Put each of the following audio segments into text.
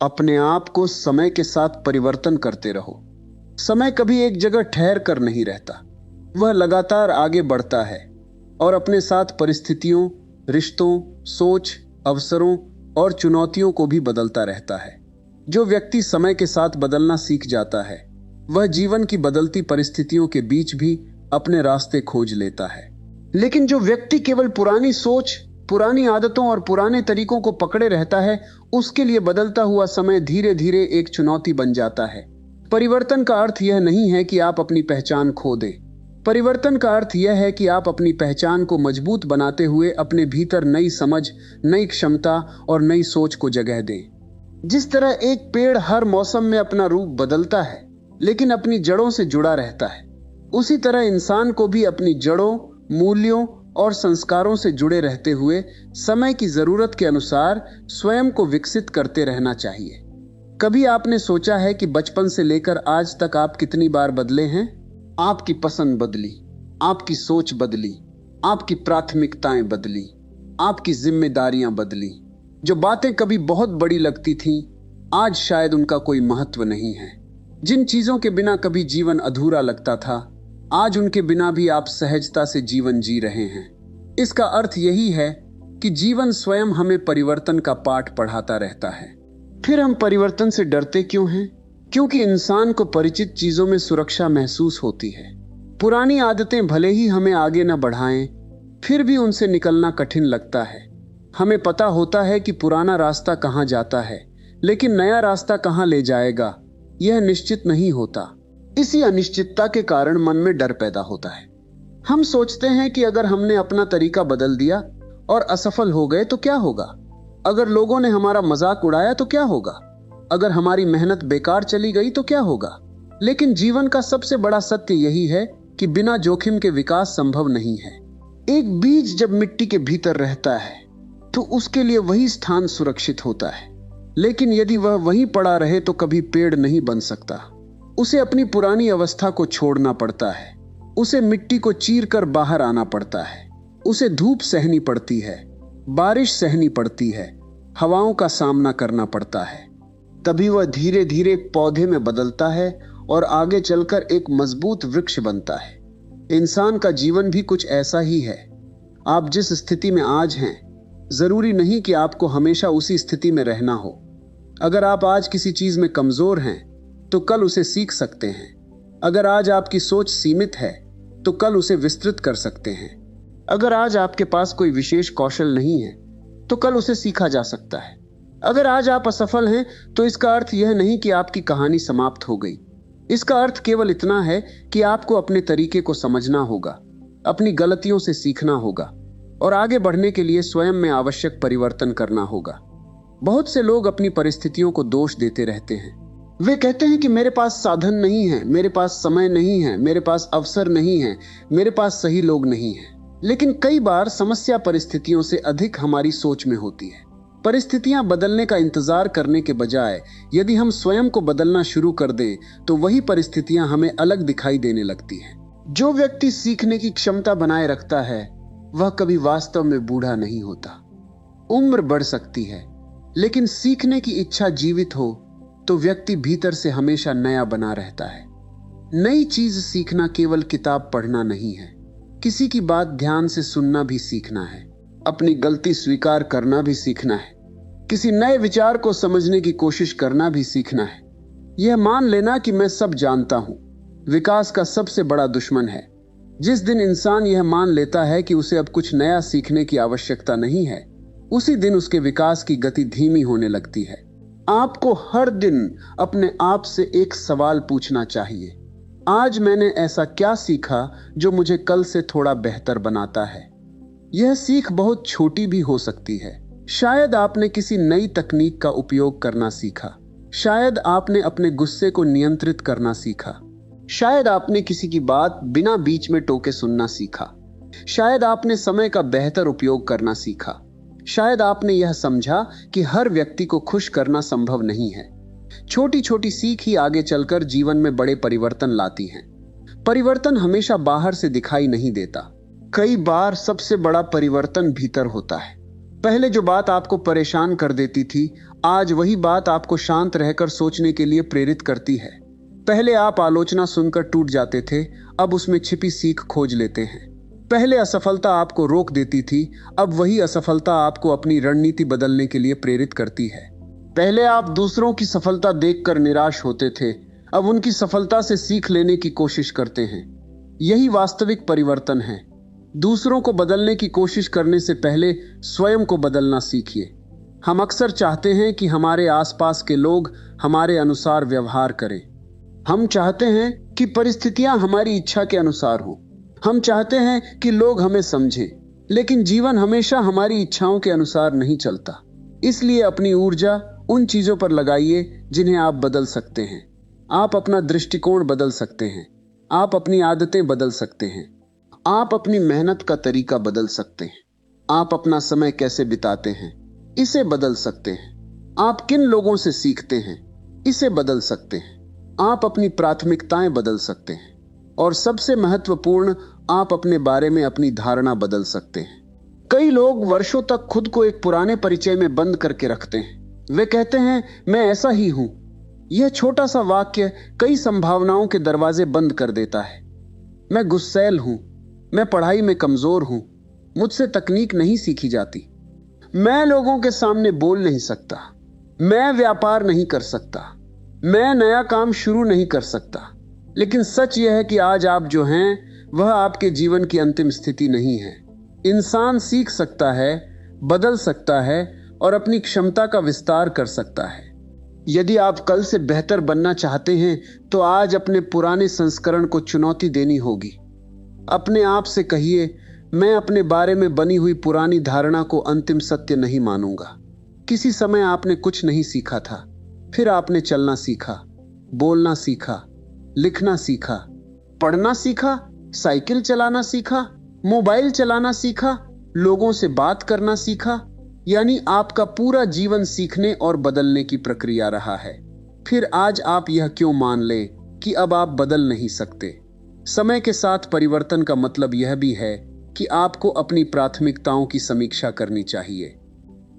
अपने आप को समय के साथ परिवर्तन करते रहो। समय कभी एक जगह ठहर कर नहीं रहता, वह लगातार आगे बढ़ता है और अपने साथ परिस्थितियों, रिश्तों, सोच, अवसरों और चुनौतियों को भी बदलता रहता है। जो व्यक्ति समय के साथ बदलना सीख जाता है, वह जीवन की बदलती परिस्थितियों के बीच भी अपने रास्ते खोज लेता है। लेकिन जो व्यक्ति केवल पुरानी सोच, पुरानी आदतों और पुराने तरीकों को पकड़े रहता है, उसके लिए बदलता हुआ समय धीरे धीरे एक चुनौती बन जाता है। परिवर्तन का अर्थ यह नहीं है कि आप अपनी पहचान खो दें। परिवर्तन का अर्थ यह है कि आप अपनी पहचान को मजबूत बनाते हुए अपने भीतर नई समझ, नई क्षमता और नई सोच को जगह दें। जिस तरह एक पेड़ हर मौसम में अपना रूप बदलता है लेकिन अपनी जड़ों से जुड़ा रहता है, उसी तरह इंसान को भी अपनी जड़ों, मूल्यों और संस्कारों से जुड़े रहते हुए समय की जरूरत के अनुसार स्वयं को विकसित करते रहना चाहिए। कभी आपने सोचा है कि बचपन से लेकर आज तक आप कितनी बार बदले हैं? आपकी पसंद बदली, आपकी सोच बदली, आपकी प्राथमिकताएं बदली, आपकी जिम्मेदारियां बदली। जो बातें कभी बहुत बड़ी लगती थीं, आज शायद उनका कोई महत्व नहीं है। जिन चीजों के बिना कभी जीवन अधूरा लगता था, आज उनके बिना भी आप सहजता से जीवन जी रहे हैं। इसका अर्थ यही है कि जीवन स्वयं हमें परिवर्तन का पाठ पढ़ाता रहता है। फिर हम परिवर्तन से डरते क्यों हैं? क्योंकि इंसान को परिचित चीजों में सुरक्षा महसूस होती है। पुरानी आदतें भले ही हमें आगे न बढ़ाएं, फिर भी उनसे निकलना कठिन लगता है। हमें पता होता है कि पुराना रास्ता कहां जाता है, लेकिन नया रास्ता कहां ले जाएगा, यह निश्चित नहीं होता। इसी अनिश्चितता के कारण मन में डर पैदा होता है। हम सोचते हैं कि अगर हमने अपना तरीका बदल दिया और असफल हो गए तो क्या होगा? अगर लोगों ने हमारा मजाक उड़ाया तो क्या होगा? अगर हमारी मेहनत बेकार चली गई तो क्या होगा? लेकिन जीवन का सबसे बड़ा सत्य यही है कि बिना जोखिम के विकास संभव नहीं है। एक बीज जब मिट्टी के भीतर रहता है तो उसके लिए वही स्थान सुरक्षित होता है, लेकिन यदि वह वहीं पड़ा रहे तो कभी पेड़ नहीं बन सकता। उसे अपनी पुरानी अवस्था को छोड़ना पड़ता है, उसे मिट्टी को चीरकर बाहर आना पड़ता है, उसे धूप सहनी पड़ती है, बारिश सहनी पड़ती है, हवाओं का सामना करना पड़ता है। तभी वह धीरे धीरे एक पौधे में बदलता है और आगे चलकर एक मजबूत वृक्ष बनता है। इंसान का जीवन भी कुछ ऐसा ही है। आप जिस स्थिति में आज हैं, जरूरी नहीं कि आपको हमेशा उसी स्थिति में रहना हो। अगर आप आज किसी चीज में कमजोर हैं तो कल उसे सीख सकते हैं। अगर आज आपकी सोच सीमित है तो कल उसे विस्तृत कर सकते हैं। अगर आज आपके पास कोई विशेष कौशल नहीं है तो कल उसे सीखा जा सकता है। अगर आज आप असफल हैं तो इसका अर्थ यह नहीं कि आपकी कहानी समाप्त हो गई। इसका अर्थ केवल इतना है कि आपको अपने तरीके को समझना होगा, अपनी गलतियों से सीखना होगा और आगे बढ़ने के लिए स्वयं में आवश्यक परिवर्तन करना होगा। बहुत से लोग अपनी परिस्थितियों को दोष देते रहते हैं। वे कहते हैं कि मेरे पास साधन नहीं है, मेरे पास समय नहीं है, मेरे पास अवसर नहीं है, मेरे पास सही लोग नहीं हैं। लेकिन कई बार समस्या परिस्थितियों से अधिक हमारी सोच में होती है। परिस्थितियां बदलने का इंतजार करने के बजाय यदि हम स्वयं को बदलना शुरू कर दें तो वही परिस्थितियां हमें अलग दिखाई देने लगती हैं। जो व्यक्ति सीखने की क्षमता बनाए रखता है वह कभी वास्तव में बूढ़ा नहीं होता। उम्र बढ़ सकती है, लेकिन सीखने की इच्छा जीवित हो तो व्यक्ति भीतर से हमेशा नया बना रहता है। नई चीज सीखना केवल किताब पढ़ना नहीं है, किसी की बात ध्यान से सुनना भी सीखना है, अपनी गलती स्वीकार करना भी सीखना है, किसी नए विचार को समझने की कोशिश करना भी सीखना है। यह मान लेना कि मैं सब जानता हूं, विकास का सबसे बड़ा दुश्मन है। जिस दिन इंसान यह मान लेता है कि उसे अब कुछ नया सीखने की आवश्यकता नहीं है, उसी दिन उसके विकास की गति धीमी होने लगती है। आपको हर दिन अपने आप से एक सवाल पूछना चाहिए, आज मैंने ऐसा क्या सीखा जो मुझे कल से थोड़ा बेहतर बनाता है? यह सीख बहुत छोटी भी हो सकती है। शायद आपने किसी नई तकनीक का उपयोग करना सीखा, शायद आपने अपने गुस्से को नियंत्रित करना सीखा, शायद आपने किसी की बात बिना बीच में टोके सुनना सीखा, शायद आपने समय का बेहतर उपयोग करना सीखा, शायद आपने यह समझा कि हर व्यक्ति को खुश करना संभव नहीं है। छोटी छोटी सीख ही आगे चलकर जीवन में बड़े परिवर्तन लाती हैं। परिवर्तन हमेशा बाहर से दिखाई नहीं देता, कई बार सबसे बड़ा परिवर्तन भीतर होता है। पहले जो बात आपको परेशान कर देती थी आज वही बात आपको शांत रहकर सोचने के लिए प्रेरित करती है। पहले आप आलोचना सुनकर टूट जाते थे, अब उसमें छिपी सीख खोज लेते हैं। पहले असफलता आपको रोक देती थी, अब वही असफलता आपको अपनी रणनीति बदलने के लिए प्रेरित करती है। पहले आप दूसरों की सफलता देखकर निराश होते थे, अब उनकी सफलता से सीख लेने की कोशिश करते हैं। यही वास्तविक परिवर्तन है। दूसरों को बदलने की कोशिश करने से पहले स्वयं को बदलना सीखिए। हम अक्सर चाहते हैं कि हमारे आसपास के लोग हमारे अनुसार व्यवहार करें। हम चाहते हैं कि परिस्थितियां हमारी इच्छा के अनुसार हो। हम चाहते हैं कि लोग हमें समझें, लेकिन जीवन हमेशा हमारी इच्छाओं के अनुसार नहीं चलता। इसलिए अपनी ऊर्जा उन चीजों पर लगाइए जिन्हें आप बदल सकते हैं। आप अपना दृष्टिकोण बदल सकते हैं, आप अपनी आदतें बदल सकते हैं, आप अपनी मेहनत का तरीका बदल सकते हैं, आप अपना समय कैसे बिताते हैं इसे बदल सकते हैं, आप किन लोगों से सीखते हैं इसे बदल सकते हैं, आप अपनी प्राथमिकताएं बदल सकते हैं, और सबसे महत्वपूर्ण, आप अपने बारे में अपनी धारणा बदल सकते हैं। कई लोग वर्षों तक खुद को एक पुराने परिचय में बंद करके रखते हैं। वे कहते हैं, मैं ऐसा ही हूं। यह छोटा सा वाक्य कई संभावनाओं के दरवाजे बंद कर देता है। मैं गुस्सैल हूं, मैं पढ़ाई में कमजोर हूं, मुझसे तकनीक नहीं सीखी जाती, मैं लोगों के सामने बोल नहीं सकता, मैं व्यापार नहीं कर सकता, मैं नया काम शुरू नहीं कर सकता। लेकिन सच यह है कि आज आप जो हैं वह आपके जीवन की अंतिम स्थिति नहीं है। इंसान सीख सकता है, बदल सकता है और अपनी क्षमता का विस्तार कर सकता है। यदि आप कल से बेहतर बनना चाहते हैं तो आज अपने पुराने संस्करण को चुनौती देनी होगी। अपने आप से कहिए, मैं अपने बारे में बनी हुई पुरानी धारणा को अंतिम सत्य नहीं मानूंगा। किसी समय आपने कुछ नहीं सीखा था, फिर आपने चलना सीखा, बोलना सीखा, लिखना सीखा, पढ़ना सीखा, साइकिल चलाना सीखा, मोबाइल चलाना सीखा, लोगों से बात करना सीखा। यानी आपका पूरा जीवन सीखने और बदलने की प्रक्रिया रहा है। फिर आज आप यह क्यों मान लें कि अब आप बदल नहीं सकते? समय के साथ परिवर्तन का मतलब यह भी है कि आपको अपनी प्राथमिकताओं की समीक्षा करनी चाहिए।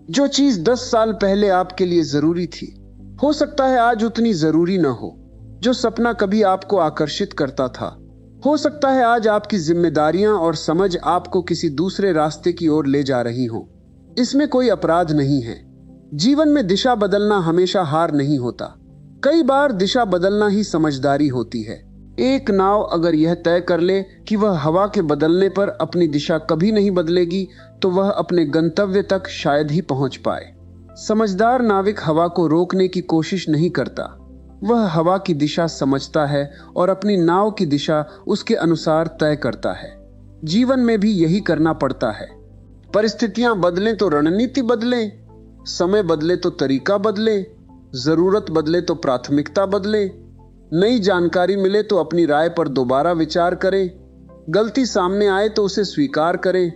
जो चीज 10 साल पहले आपके लिए जरूरी थी, हो सकता है आज उतनी जरूरी न हो। जो सपना कभी आपको आकर्षित करता था, हो सकता है आज आपकी जिम्मेदारियां और समझ आपको किसी दूसरे रास्ते की ओर ले जा रही हो। इसमें कोई अपराध नहीं है। जीवन में दिशा बदलना हमेशा हार नहीं होता। कई बार दिशा बदलना ही समझदारी होती है। एक नाव अगर यह तय कर ले कि वह हवा के बदलने पर अपनी दिशा कभी नहीं बदलेगी, तो वह अपने गंतव्य तक शायद ही पहुंच पाए। समझदार नाविक हवा को रोकने की कोशिश नहीं करता। वह हवा की दिशा समझता है और अपनी नाव की दिशा उसके अनुसार तय करता है। जीवन में भी यही करना पड़ता है। परिस्थितियां बदलें तो रणनीति बदले, समय बदले तो तरीका बदले, जरूरत बदले तो प्राथमिकता बदले, नई जानकारी मिले तो अपनी राय पर दोबारा विचार करें, गलती सामने आए तो उसे स्वीकार करें,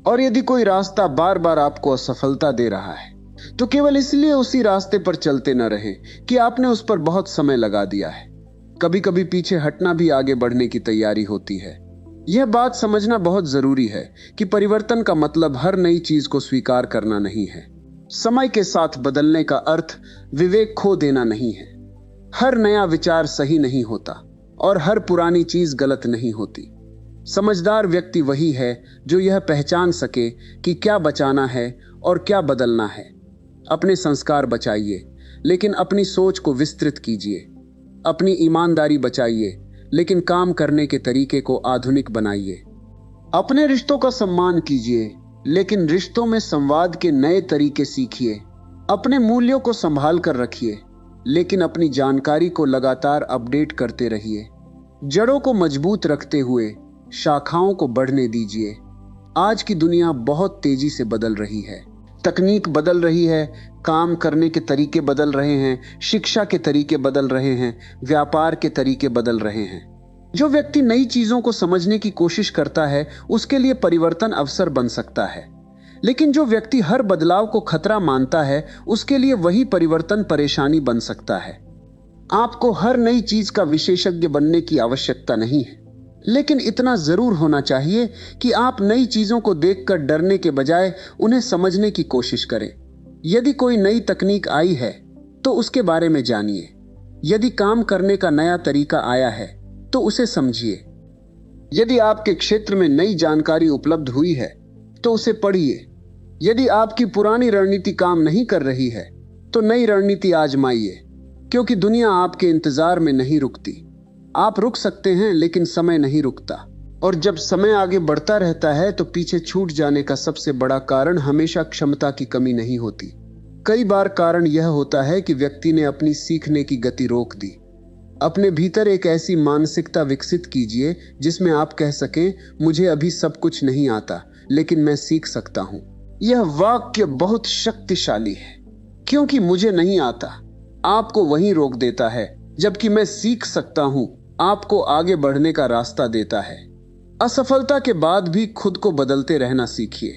और यदि कोई रास्ता बार बार आपको असफलता दे रहा है तो केवल इसलिए उसी रास्ते पर चलते न रहें कि आपने उस पर बहुत समय लगा दिया है। कभी कभी पीछे हटना भी आगे बढ़ने की तैयारी होती है। यह बात समझना बहुत जरूरी है कि परिवर्तन का मतलब हर नई चीज को स्वीकार करना नहीं है। समय के साथ बदलने का अर्थ विवेक खो देना नहीं है। हर नया विचार सही नहीं होता और हर पुरानी चीज गलत नहीं होती। समझदार व्यक्ति वही है जो यह पहचान सके कि क्या बचाना है और क्या बदलना है। अपने संस्कार बचाइए, लेकिन अपनी सोच को विस्तृत कीजिए। अपनी ईमानदारी बचाइए, लेकिन काम करने के तरीके को आधुनिक बनाइए। अपने रिश्तों का सम्मान कीजिए, लेकिन रिश्तों में संवाद के नए तरीके सीखिए। अपने मूल्यों को संभाल कर रखिए, लेकिन अपनी जानकारी को लगातार अपडेट करते रहिए। जड़ों को मजबूत रखते हुए शाखाओं को बढ़ने दीजिए। आज की दुनिया बहुत तेजी से बदल रही है। तकनीक बदल रही है, काम करने के तरीके बदल रहे हैं, शिक्षा के तरीके बदल रहे हैं, व्यापार के तरीके बदल रहे हैं। जो व्यक्ति नई चीजों को समझने की कोशिश करता है, उसके लिए परिवर्तन अवसर बन सकता है। लेकिन जो व्यक्ति हर बदलाव को खतरा मानता है, उसके लिए वही परिवर्तन परेशानी बन सकता है। आपको हर नई चीज का विशेषज्ञ बनने की आवश्यकता नहीं है, लेकिन इतना जरूर होना चाहिए कि आप नई चीजों को देखकर डरने के बजाय उन्हें समझने की कोशिश करें। यदि कोई नई तकनीक आई है तो उसके बारे में जानिए। यदि काम करने का नया तरीका आया है तो उसे समझिए। यदि आपके क्षेत्र में नई जानकारी उपलब्ध हुई है तो उसे पढ़िए। यदि आपकी पुरानी रणनीति काम नहीं कर रही है तो नई रणनीति आजमाइए, क्योंकि दुनिया आपके इंतजार में नहीं रुकती। आप रुक सकते हैं लेकिन समय नहीं रुकता, और जब समय आगे बढ़ता रहता है तो पीछे छूट जाने का सबसे बड़ा कारण हमेशा क्षमता की कमी नहीं होती। कई बार कारण यह होता है कि व्यक्ति ने अपनी सीखने की गति रोक दी। अपने भीतर एक ऐसी मानसिकता विकसित कीजिए जिसमें आप कह सकें, मुझे अभी सब कुछ नहीं आता लेकिन मैं सीख सकता हूं। यह वाक्य बहुत शक्तिशाली है, क्योंकि मुझे नहीं आता आपको वहीं रोक देता है, जबकि मैं सीख सकता हूं आपको आगे बढ़ने का रास्ता देता है। असफलता के बाद भी खुद को बदलते रहना सीखिए।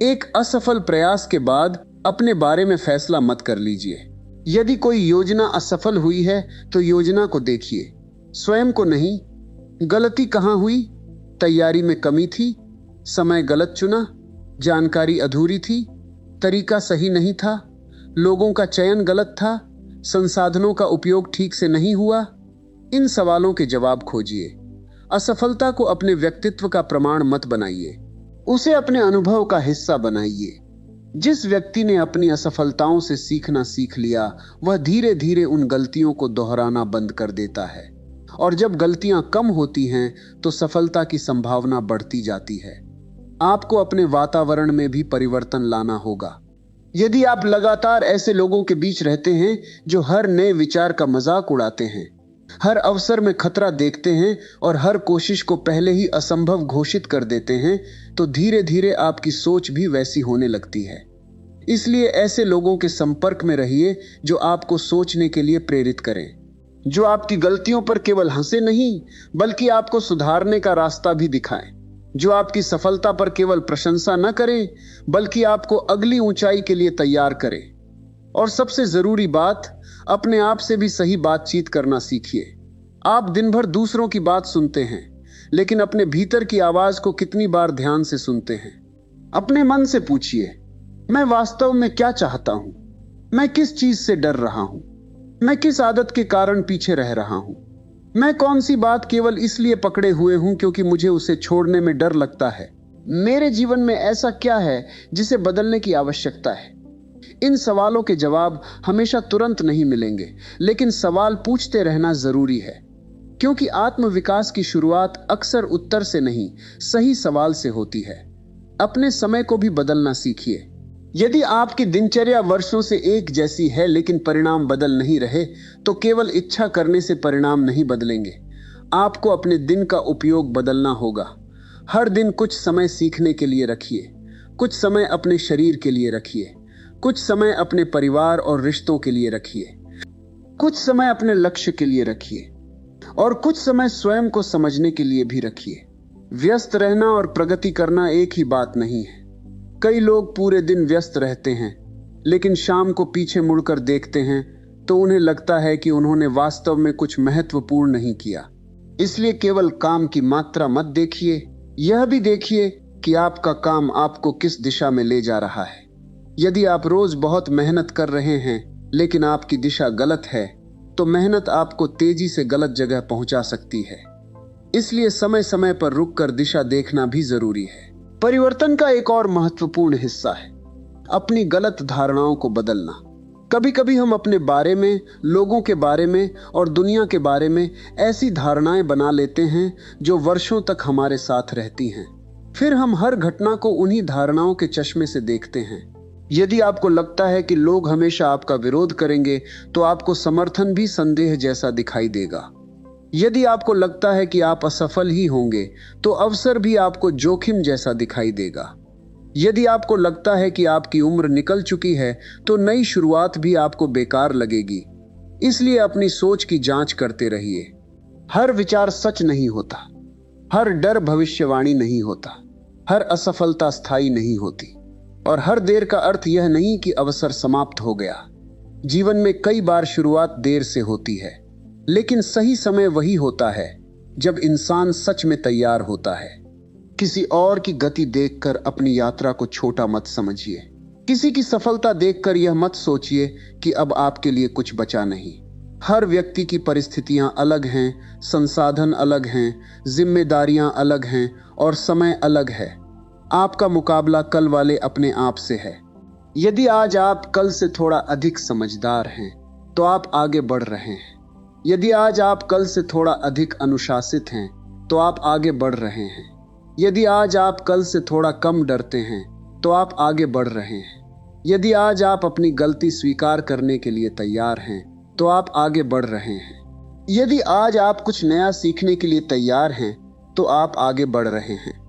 एक असफल प्रयास के बाद अपने बारे में फैसला मत कर लीजिए। यदि कोई योजना असफल हुई है तो योजना को देखिए, स्वयं को नहीं। गलती कहां हुई? तैयारी में कमी थी, समय गलत चुना, जानकारी अधूरी थी, तरीका सही नहीं था, लोगों का चयन गलत था, संसाधनों का उपयोग ठीक से नहीं हुआ। इन सवालों के जवाब खोजिए। असफलता को अपने व्यक्तित्व का प्रमाण मत बनाइए, उसे अपने अनुभव का हिस्सा बनाइए। जिस व्यक्ति ने अपनी असफलताओं से सीखना सीख लिया, वह धीरे धीरे उन गलतियों को दोहराना बंद कर देता है, और जब गलतियां कम होती हैं तो सफलता की संभावना बढ़ती जाती है। आपको अपने वातावरण में भी परिवर्तन लाना होगा। यदि आप लगातार ऐसे लोगों के बीच रहते हैं जो हर नए विचार का मजाक उड़ाते हैं, हर अवसर में खतरा देखते हैं और हर कोशिश को पहले ही असंभव घोषित कर देते हैं, तो धीरे धीरे आपकी सोच भी वैसी होने लगती है। इसलिए ऐसे लोगों के संपर्क में रहिए जो आपको सोचने के लिए प्रेरित करें, जो आपकी गलतियों पर केवल हंसे नहीं बल्कि आपको सुधारने का रास्ता भी दिखाएं, जो आपकी सफलता पर केवल प्रशंसा न करें बल्कि आपको अगली ऊंचाई के लिए तैयार करें। और सबसे जरूरी बात, अपने आप से भी सही बातचीत करना सीखिए। आप दिन भर दूसरों की बात सुनते हैं, लेकिन अपने भीतर की आवाज को कितनी बार ध्यान से सुनते हैं? अपने मन से पूछिए, मैं वास्तव में क्या चाहता हूं? मैं किस चीज से डर रहा हूं? मैं किस आदत के कारण पीछे रह रहा हूं? मैं कौन सी बात केवल इसलिए पकड़े हुए हूं क्योंकि मुझे उसे छोड़ने में डर लगता है? मेरे जीवन में ऐसा क्या है जिसे बदलने की आवश्यकता है? इन सवालों के जवाब हमेशा तुरंत नहीं मिलेंगे, लेकिन सवाल पूछते रहना जरूरी है, क्योंकि आत्मविकास की शुरुआत अक्सर उत्तर से नहीं, सही सवाल से होती है। अपने समय को भी बदलना सीखिए। यदि आपकी दिनचर्या वर्षों से एक जैसी है लेकिन परिणाम बदल नहीं रहे, तो केवल इच्छा करने से परिणाम नहीं बदलेंगे। आपको अपने दिन का उपयोग बदलना होगा। हर दिन कुछ समय सीखने के लिए रखिए, कुछ समय अपने शरीर के लिए रखिए, कुछ समय अपने परिवार और रिश्तों के लिए रखिए, कुछ समय अपने लक्ष्य के लिए रखिए, और कुछ समय स्वयं को समझने के लिए भी रखिए। व्यस्त रहना और प्रगति करना एक ही बात नहीं है। कई लोग पूरे दिन व्यस्त रहते हैं, लेकिन शाम को पीछे मुड़कर देखते हैं तो उन्हें लगता है कि उन्होंने वास्तव में कुछ महत्वपूर्ण नहीं किया। इसलिए केवल काम की मात्रा मत देखिए, यह भी देखिए कि आपका काम आपको किस दिशा में ले जा रहा है। यदि आप रोज बहुत मेहनत कर रहे हैं लेकिन आपकी दिशा गलत है, तो मेहनत आपको तेजी से गलत जगह पहुंचा सकती है। इसलिए समय समय पर रुककर दिशा देखना भी जरूरी है। परिवर्तन का एक और महत्वपूर्ण हिस्सा है अपनी गलत धारणाओं को बदलना। कभी कभी हम अपने बारे में, लोगों के बारे में और दुनिया के बारे में ऐसी धारणाएं बना लेते हैं जो वर्षों तक हमारे साथ रहती हैं। फिर हम हर घटना को उन्हीं धारणाओं के चश्मे से देखते हैं। यदि आपको लगता है कि लोग हमेशा आपका विरोध करेंगे, तो आपको समर्थन भी संदेह जैसा दिखाई देगा। यदि आपको लगता है कि आप असफल ही होंगे, तो अवसर भी आपको जोखिम जैसा दिखाई देगा। यदि आपको लगता है कि आपकी उम्र निकल चुकी है, तो नई शुरुआत भी आपको बेकार लगेगी। इसलिए अपनी सोच की जांच करते रहिए। हर विचार सच नहीं होता, हर डर भविष्यवाणी नहीं होता, हर असफलता स्थायी नहीं होती, और हर देर का अर्थ यह नहीं कि अवसर समाप्त हो गया। जीवन में कई बार शुरुआत देर से होती है, लेकिन सही समय वही होता है जब इंसान सच में तैयार होता है। किसी और की गति देखकर अपनी यात्रा को छोटा मत समझिए। किसी की सफलता देखकर यह मत सोचिए कि अब आपके लिए कुछ बचा नहीं। हर व्यक्ति की परिस्थितियां अलग हैं, संसाधन अलग हैं, जिम्मेदारियां अलग हैं और समय अलग है। आपका मुकाबला कल वाले अपने आप से है। यदि आज आप कल से थोड़ा अधिक समझदार हैं, तो आप आगे बढ़ रहे हैं। यदि आज आप कल से थोड़ा अधिक अनुशासित हैं, तो आप आगे बढ़ रहे हैं। यदि आज आप कल से थोड़ा कम डरते हैं, तो आप आगे बढ़ रहे हैं। यदि आज आप अपनी गलती स्वीकार करने के लिए तैयार हैं, तो आप आगे बढ़ रहे हैं। यदि आज आप कुछ नया सीखने के लिए तैयार हैं, तो आप आगे बढ़ रहे हैं।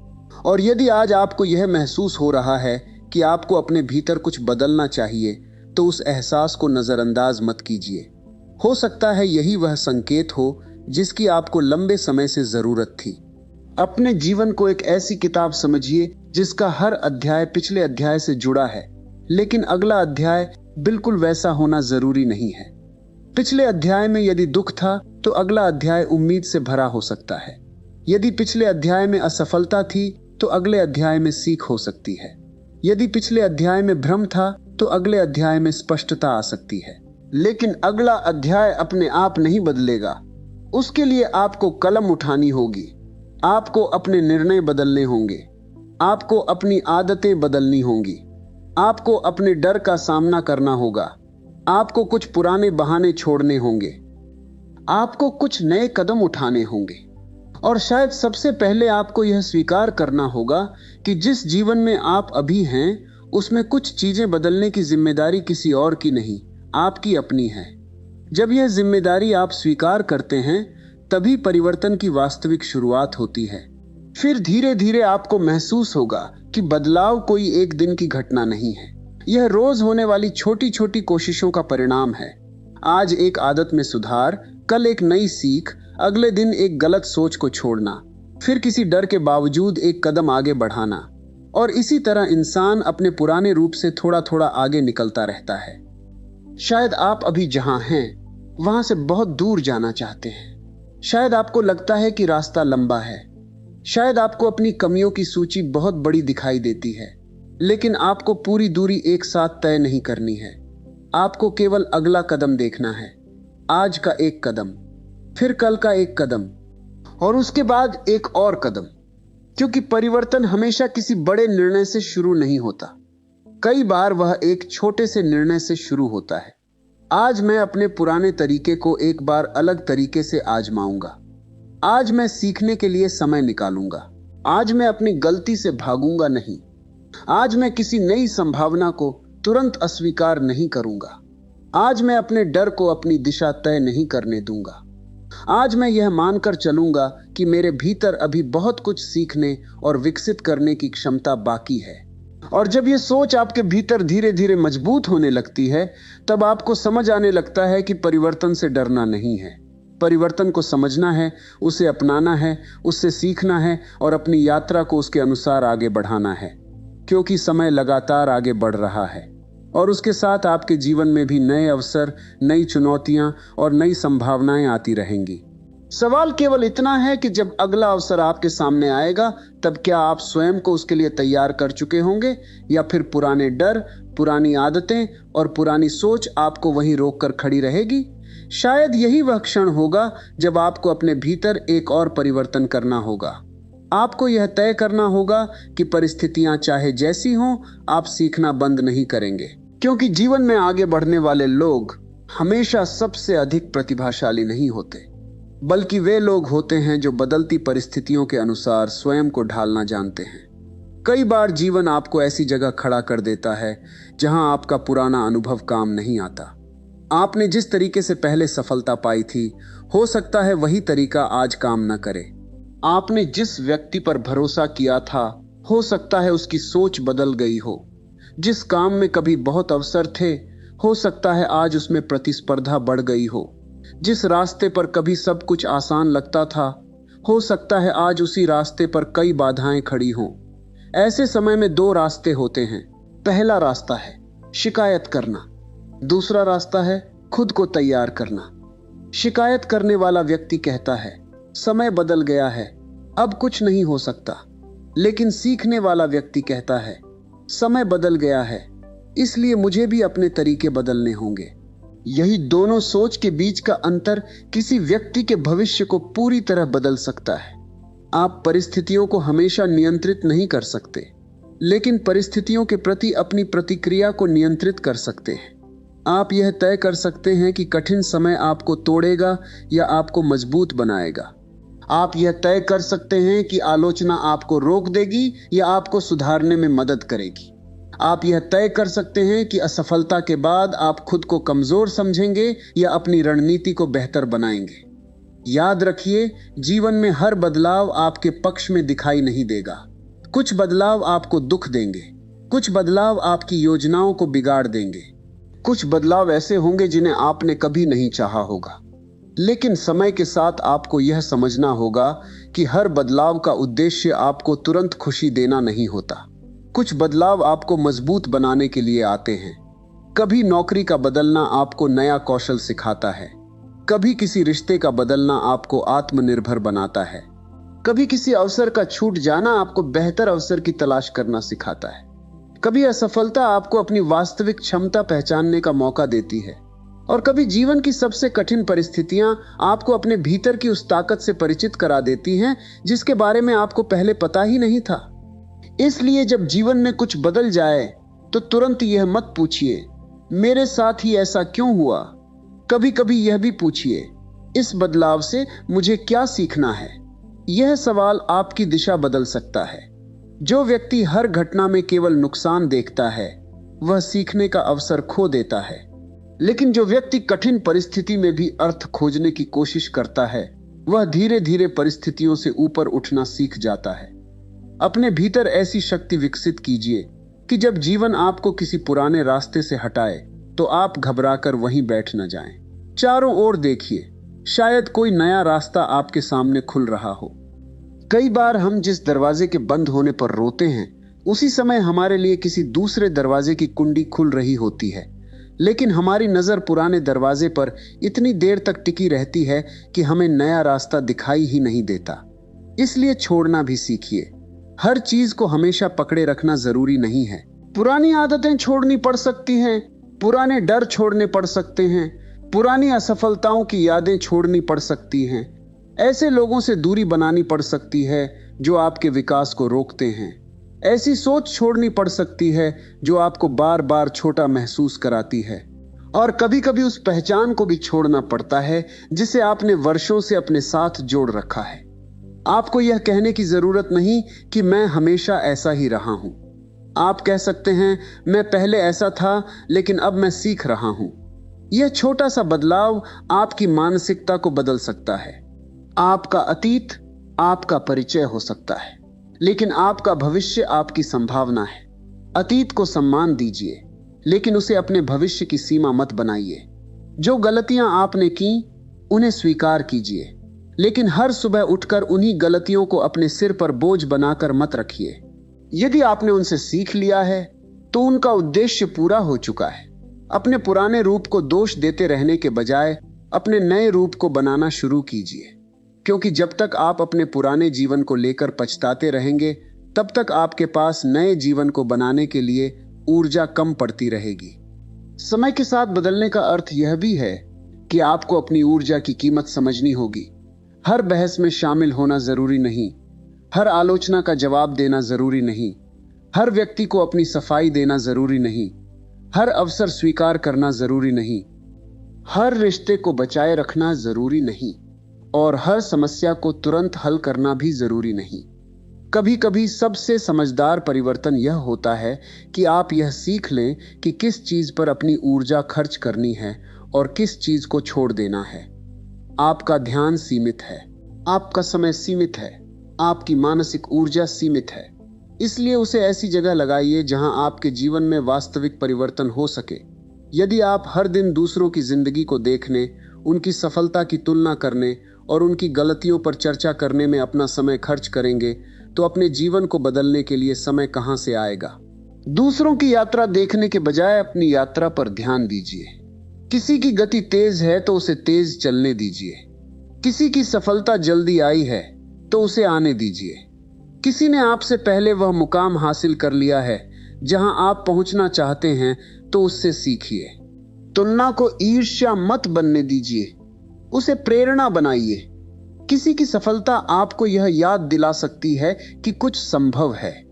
और यदि आज आपको यह महसूस हो रहा है कि आपको अपने भीतर कुछ बदलना चाहिए, तो उस एहसास को नजरअंदाज मत कीजिए। हो सकता है यही वह संकेत हो जिसकी आपको लंबे समय से जरूरत थी। अपने जीवन को एक ऐसी किताब समझिए जिसका हर अध्याय पिछले अध्याय से जुड़ा है, लेकिन अगला अध्याय बिल्कुल वैसा होना जरूरी नहीं है। पिछले अध्याय में यदि दुख था, तो अगला अध्याय उम्मीद से भरा हो सकता है। यदि पिछले अध्याय में असफलता थी, तो अगले अध्याय में सीख हो सकती है। यदि पिछले अध्याय में भ्रम था, तो अगले अध्याय में स्पष्टता आ सकती है। लेकिन अगला अध्याय अपने आप नहीं बदलेगा। उसके लिए आपको कलम उठानी होगी। आपको अपने निर्णय बदलने होंगे। आपको अपनी आदतें बदलनी होंगी। आपको अपने डर का सामना करना होगा। आपको कुछ पुराने बहाने छोड़ने होंगे। आपको कुछ नए कदम उठाने होंगे। और शायद सबसे पहले आपको यह स्वीकार करना होगा कि जिस जीवन में आप अभी हैं, उसमें कुछ चीजें बदलने की जिम्मेदारी किसी और की नहीं, आपकी अपनी है। जब यह जिम्मेदारी आप स्वीकार करते हैं, तभी परिवर्तन की वास्तविक शुरुआत होती है। फिर धीरे धीरे आपको महसूस होगा कि बदलाव कोई एक दिन की घटना नहीं है। यह रोज होने वाली छोटी छोटी कोशिशों का परिणाम है। आज एक आदत में सुधार, कल एक नई सीख, अगले दिन एक गलत सोच को छोड़ना, फिर किसी डर के बावजूद एक कदम आगे बढ़ाना। और इसी तरह इंसान अपने पुराने रूप से थोड़ा थोड़ा आगे निकलता रहता है। शायद आप अभी जहां हैं, वहां से बहुत दूर जाना चाहते हैं। शायद आपको लगता है कि रास्ता लंबा है। शायद आपको अपनी कमियों की सूची बहुत बड़ी दिखाई देती है, लेकिन आपको पूरी दूरी एक साथ तय नहीं करनी है। आपको केवल अगला कदम देखना है। आज का एक कदम, फिर कल का एक कदम, और उसके बाद एक और कदम। क्योंकि परिवर्तन हमेशा किसी बड़े निर्णय से शुरू नहीं होता। कई बार वह एक छोटे से निर्णय से शुरू होता है। आज मैं अपने पुराने तरीके को एक बार अलग तरीके से आजमाऊंगा। आज मैं सीखने के लिए समय निकालूंगा। आज मैं अपनी गलती से भागूंगा नहीं। आज मैं किसी नई संभावना को तुरंत अस्वीकार नहीं करूंगा। आज मैं अपने डर को अपनी दिशा तय नहीं करने दूंगा। आज मैं यह मानकर चलूंगा कि मेरे भीतर अभी बहुत कुछ सीखने और विकसित करने की क्षमता बाकी है। और जब यह सोच आपके भीतर धीरे धीरे मजबूत होने लगती है, तब आपको समझ आने लगता है कि परिवर्तन से डरना नहीं है। परिवर्तन को समझना है, उसे अपनाना है, उससे सीखना है और अपनी यात्रा को उसके अनुसार आगे बढ़ाना है। क्योंकि समय लगातार आगे बढ़ रहा है और उसके साथ आपके जीवन में भी नए अवसर, नई चुनौतियां और नई संभावनाएं आती रहेंगी। सवाल केवल इतना है कि जब अगला अवसर आपके सामने आएगा, तब क्या आप स्वयं को उसके लिए तैयार कर चुके होंगे, या फिर पुराने डर, पुरानी आदतें और पुरानी सोच आपको वहीं रोककर खड़ी रहेगी। शायद यही वह क्षण होगा जब आपको अपने भीतर एक और परिवर्तन करना होगा। आपको यह तय करना होगा कि परिस्थितियां चाहे जैसी हों, आप सीखना बंद नहीं करेंगे। क्योंकि जीवन में आगे बढ़ने वाले लोग हमेशा सबसे अधिक प्रतिभाशाली नहीं होते, बल्कि वे लोग होते हैं जो बदलती परिस्थितियों के अनुसार स्वयं को ढालना जानते हैं। कई बार जीवन आपको ऐसी जगह खड़ा कर देता है जहां आपका पुराना अनुभव काम नहीं आता। आपने जिस तरीके से पहले सफलता पाई थी, हो सकता है वही तरीका आज काम न करे। आपने जिस व्यक्ति पर भरोसा किया था, हो सकता है उसकी सोच बदल गई हो। जिस काम में कभी बहुत अवसर थे, हो सकता है आज उसमें प्रतिस्पर्धा बढ़ गई हो। जिस रास्ते पर कभी सब कुछ आसान लगता था, हो सकता है आज उसी रास्ते पर कई बाधाएं खड़ी हों। ऐसे समय में दो रास्ते होते हैं। पहला रास्ता है शिकायत करना, दूसरा रास्ता है खुद को तैयार करना। शिकायत करने वाला व्यक्ति कहता है, समय बदल गया है, अब कुछ नहीं हो सकता। लेकिन सीखने वाला व्यक्ति कहता है, समय बदल गया है, इसलिए मुझे भी अपने तरीके बदलने होंगे। यही दोनों सोच के बीच का अंतर किसी व्यक्ति के भविष्य को पूरी तरह बदल सकता है। आप परिस्थितियों को हमेशा नियंत्रित नहीं कर सकते, लेकिन परिस्थितियों के प्रति अपनी प्रतिक्रिया को नियंत्रित कर सकते हैं। आप यह तय कर सकते हैं कि कठिन समय आपको तोड़ेगा या आपको मजबूत बनाएगा। आप यह तय कर सकते हैं कि आलोचना आपको रोक देगी या आपको सुधारने में मदद करेगी। आप यह तय कर सकते हैं कि असफलता के बाद आप खुद को कमजोर समझेंगे या अपनी रणनीति को बेहतर बनाएंगे। याद रखिए, जीवन में हर बदलाव आपके पक्ष में दिखाई नहीं देगा। कुछ बदलाव आपको दुख देंगे, कुछ बदलाव आपकी योजनाओं को बिगाड़ देंगे, कुछ बदलाव ऐसे होंगे जिन्हें आपने कभी नहीं चाहा होगा। लेकिन समय के साथ आपको यह समझना होगा कि हर बदलाव का उद्देश्य आपको तुरंत खुशी देना नहीं होता। कुछ बदलाव आपको मजबूत बनाने के लिए आते हैं। कभी नौकरी का बदलना आपको नया कौशल सिखाता है, कभी किसी रिश्ते का बदलना आपको आत्मनिर्भर बनाता है, कभी किसी अवसर का छूट जाना आपको बेहतर अवसर की तलाश करना सिखाता है, कभी असफलता आपको अपनी वास्तविक क्षमता पहचानने का मौका देती है, और कभी जीवन की सबसे कठिन परिस्थितियां आपको अपने भीतर की उस ताकत से परिचित करा देती हैं जिसके बारे में आपको पहले पता ही नहीं था। इसलिए जब जीवन में कुछ बदल जाए तो तुरंत यह मत पूछिए, मेरे साथ ही ऐसा क्यों हुआ। कभी कभी यह भी पूछिए, इस बदलाव से मुझे क्या सीखना है। यह सवाल आपकी दिशा बदल सकता है। जो व्यक्ति हर घटना में केवल नुकसान देखता है, वह सीखने का अवसर खो देता है। लेकिन जो व्यक्ति कठिन परिस्थिति में भी अर्थ खोजने की कोशिश करता है, वह धीरे धीरे परिस्थितियों से ऊपर उठना सीख जाता है। अपने भीतर ऐसी शक्ति विकसित कीजिए कि जब जीवन आपको किसी पुराने रास्ते से हटाए तो आप घबराकर वहीं बैठ न जाएं। चारों ओर देखिए, शायद कोई नया रास्ता आपके सामने खुल रहा हो। कई बार हम जिस दरवाजे के बंद होने पर रोते हैं, उसी समय हमारे लिए किसी दूसरे दरवाजे की कुंडी खुल रही होती है। लेकिन हमारी नजर पुराने दरवाजे पर इतनी देर तक टिकी रहती है कि हमें नया रास्ता दिखाई ही नहीं देता। इसलिए छोड़ना भी सीखिए। हर चीज को हमेशा पकड़े रखना जरूरी नहीं है। पुरानी आदतें छोड़नी पड़ सकती हैं, पुराने डर छोड़ने पड़ सकते हैं, पुरानी असफलताओं की यादें छोड़नी पड़ सकती हैं। ऐसे लोगों से दूरी बनानी पड़ सकती है जो आपके विकास को रोकते हैं। ऐसी सोच छोड़नी पड़ सकती है जो आपको बार बार छोटा महसूस कराती है। और कभी कभी उस पहचान को भी छोड़ना पड़ता है जिसे आपने वर्षों से अपने साथ जोड़ रखा है। आपको यह कहने की जरूरत नहीं कि मैं हमेशा ऐसा ही रहा हूं। आप कह सकते हैं, मैं पहले ऐसा था लेकिन अब मैं सीख रहा हूं। यह छोटा सा बदलाव आपकी मानसिकता को बदल सकता है। आपका अतीत आपका परिचय हो सकता है, लेकिन आपका भविष्य आपकी संभावना है। अतीत को सम्मान दीजिए, लेकिन उसे अपने भविष्य की सीमा मत बनाइए। जो गलतियां आपने की, उन्हें स्वीकार कीजिए, लेकिन हर सुबह उठकर उन्हीं गलतियों को अपने सिर पर बोझ बनाकर मत रखिए। यदि आपने उनसे सीख लिया है तो उनका उद्देश्य पूरा हो चुका है। अपने पुराने रूप को दोष देते रहने के बजाय अपने नए रूप को बनाना शुरू कीजिए, क्योंकि जब तक आप अपने पुराने जीवन को लेकर पछताते रहेंगे, तब तक आपके पास नए जीवन को बनाने के लिए ऊर्जा कम पड़ती रहेगी। समय के साथ बदलने का अर्थ यह भी है कि आपको अपनी ऊर्जा की कीमत समझनी होगी। हर बहस में शामिल होना जरूरी नहीं, हर आलोचना का जवाब देना जरूरी नहीं, हर व्यक्ति को अपनी सफाई देना जरूरी नहीं, हर अवसर स्वीकार करना जरूरी नहीं, हर रिश्ते को बचाए रखना जरूरी नहीं, और हर समस्या को तुरंत हल करना भी जरूरी नहीं। कभी कभी सबसे समझदार परिवर्तन यह होता है कि आप यह सीख लें कि किस चीज पर अपनी ऊर्जा खर्च करनी है और किस चीज को छोड़ देना है। आपका ध्यान सीमित है, आपका समय सीमित है, आपकी मानसिक ऊर्जा सीमित है। इसलिए उसे ऐसी जगह लगाइए जहां आपके जीवन में वास्तविक परिवर्तन हो सके। यदि आप हर दिन दूसरों की जिंदगी को देखने, उनकी सफलता की तुलना करने और उनकी गलतियों पर चर्चा करने में अपना समय खर्च करेंगे, तो अपने जीवन को बदलने के लिए समय कहां से आएगा। दूसरों की यात्रा देखने के बजाय अपनी यात्रा पर ध्यान दीजिए। किसी की गति तेज है तो उसे तेज चलने दीजिए। किसी की सफलता जल्दी आई है तो उसे आने दीजिए। किसी ने आपसे पहले वह मुकाम हासिल कर लिया है जहां आप पहुंचना चाहते हैं तो उससे सीखिए। तुलना को ईर्ष्या मत बनने दीजिए, उसे प्रेरणा बनाइए। किसी की सफलता आपको यह याद दिला सकती है कि कुछ संभव है,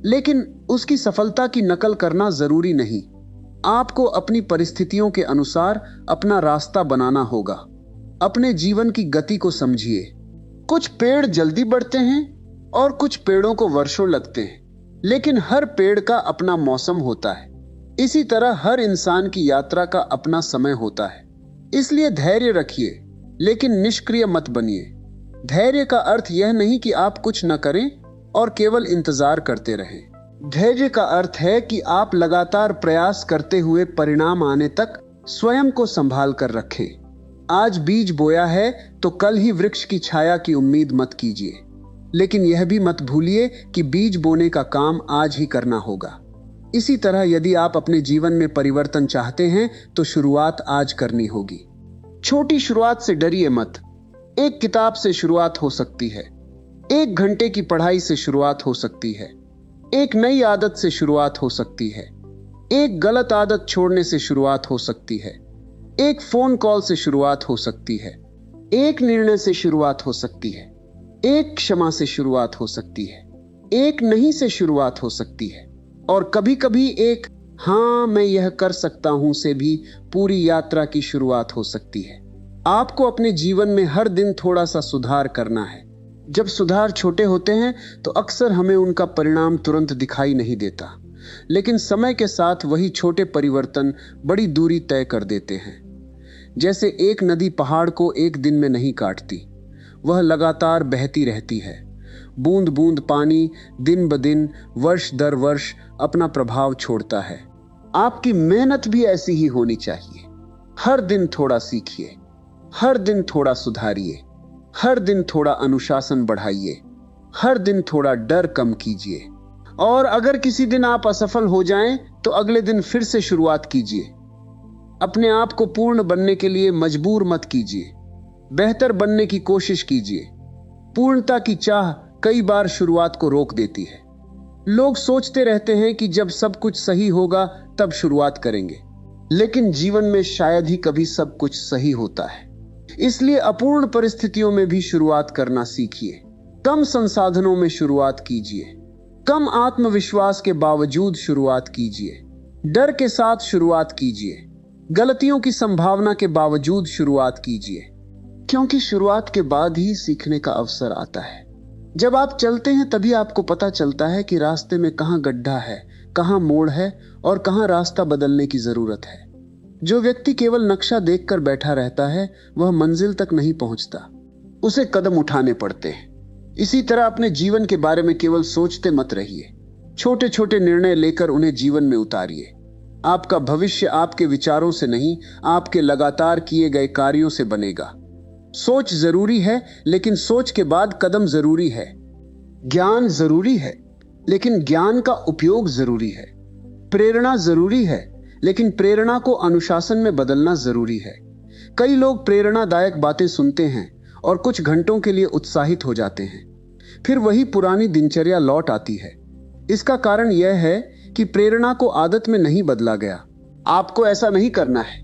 लेकिन उसकी सफलता की नकल करना जरूरी नहीं। आपको अपनी परिस्थितियों के अनुसार अपना रास्ता बनाना होगा। अपने जीवन की गति को समझिए। कुछ पेड़ जल्दी बढ़ते हैं और कुछ पेड़ों को वर्षों लगते हैं, लेकिन हर पेड़ का अपना मौसम होता है। इसी तरह हर इंसान की यात्रा का अपना समय होता है। इसलिए धैर्य रखिए, लेकिन निष्क्रिय मत बनिए। धैर्य का अर्थ यह नहीं कि आप कुछ न करें और केवल इंतजार करते रहें। धैर्य का अर्थ है कि आप लगातार प्रयास करते हुए परिणाम आने तक स्वयं को संभाल कर रखें। आज बीज बोया है तो कल ही वृक्ष की छाया की उम्मीद मत कीजिए, लेकिन यह भी मत भूलिए कि बीज बोने का काम आज ही करना होगा। इसी तरह यदि आप अपने जीवन में परिवर्तन चाहते हैं तो शुरुआत आज करनी होगी। छोटी शुरुआत से डरिए मत। एक किताब से शुरुआत हो सकती है, 1 घंटे की पढ़ाई से शुरुआत हो सकती है, एक नई आदत से शुरुआत हो सकती है, एक गलत आदत छोड़ने से शुरुआत हो सकती है, एक फोन कॉल से शुरुआत हो सकती है, एक निर्णय से शुरुआत हो सकती है, एक क्षमा से शुरुआत हो सकती है, एक नहीं से शुरुआत हो सकती है, और कभी-कभी एक हाँ मैं यह कर सकता हूं से भी पूरी यात्रा की शुरुआत हो सकती है। आपको अपने जीवन में हर दिन थोड़ा सा सुधार करना है। जब सुधार छोटे होते हैं तो अक्सर हमें उनका परिणाम तुरंत दिखाई नहीं देता, लेकिन समय के साथ वही छोटे परिवर्तन बड़ी दूरी तय कर देते हैं। जैसे एक नदी पहाड़ को एक दिन में नहीं काटती, वह लगातार बहती रहती है। बूंद बूंद पानी दिन ब दिन, वर्ष दर वर्ष अपना प्रभाव छोड़ता है। आपकी मेहनत भी ऐसी ही होनी चाहिए। हर दिन थोड़ा सीखिए, हर दिन थोड़ा सुधारिए, हर दिन थोड़ा अनुशासन बढ़ाइए, हर दिन थोड़ा डर कम कीजिए। और अगर किसी दिन आप असफल हो जाएं तो अगले दिन फिर से शुरुआत कीजिए। अपने आप को पूर्ण बनने के लिए मजबूर मत कीजिए, बेहतर बनने की कोशिश कीजिए। पूर्णता की चाह कई बार शुरुआत को रोक देती है। लोग सोचते रहते हैं कि जब सब कुछ सही होगा तब शुरुआत करेंगे, लेकिन जीवन में शायद ही कभी सब कुछ सही होता है। इसलिए अपूर्ण परिस्थितियों में भी शुरुआत करना सीखिए। कम संसाधनों में शुरुआत कीजिए, कम आत्मविश्वास के बावजूद शुरुआत कीजिए, डर के साथ शुरुआत कीजिए, गलतियों की संभावना के बावजूद शुरुआत कीजिए, क्योंकि शुरुआत के बाद ही सीखने का अवसर आता है। जब आप चलते हैं तभी आपको पता चलता है कि रास्ते में कहां गड्ढा है, कहां मोड़ है और कहां रास्ता बदलने की जरूरत है। जो व्यक्ति केवल नक्शा देखकर बैठा रहता है वह मंजिल तक नहीं पहुंचता, उसे कदम उठाने पड़ते हैं। इसी तरह अपने जीवन के बारे में केवल सोचते मत रहिए, छोटे छोटे निर्णय लेकर उन्हें जीवन में उतारिए। आपका भविष्य आपके विचारों से नहीं, आपके लगातार किए गए कार्यों से बनेगा। सोच जरूरी है, लेकिन सोच के बाद कदम जरूरी है। ज्ञान जरूरी है, लेकिन ज्ञान का उपयोग जरूरी है। प्रेरणा जरूरी है, लेकिन प्रेरणा को अनुशासन में बदलना जरूरी है। कई लोग प्रेरणादायक बातें सुनते हैं और कुछ घंटों के लिए उत्साहित हो जाते हैं, फिर वही पुरानी दिनचर्या लौट आती है। इसका कारण यह है कि प्रेरणा को आदत में नहीं बदला गया। आपको ऐसा नहीं करना है।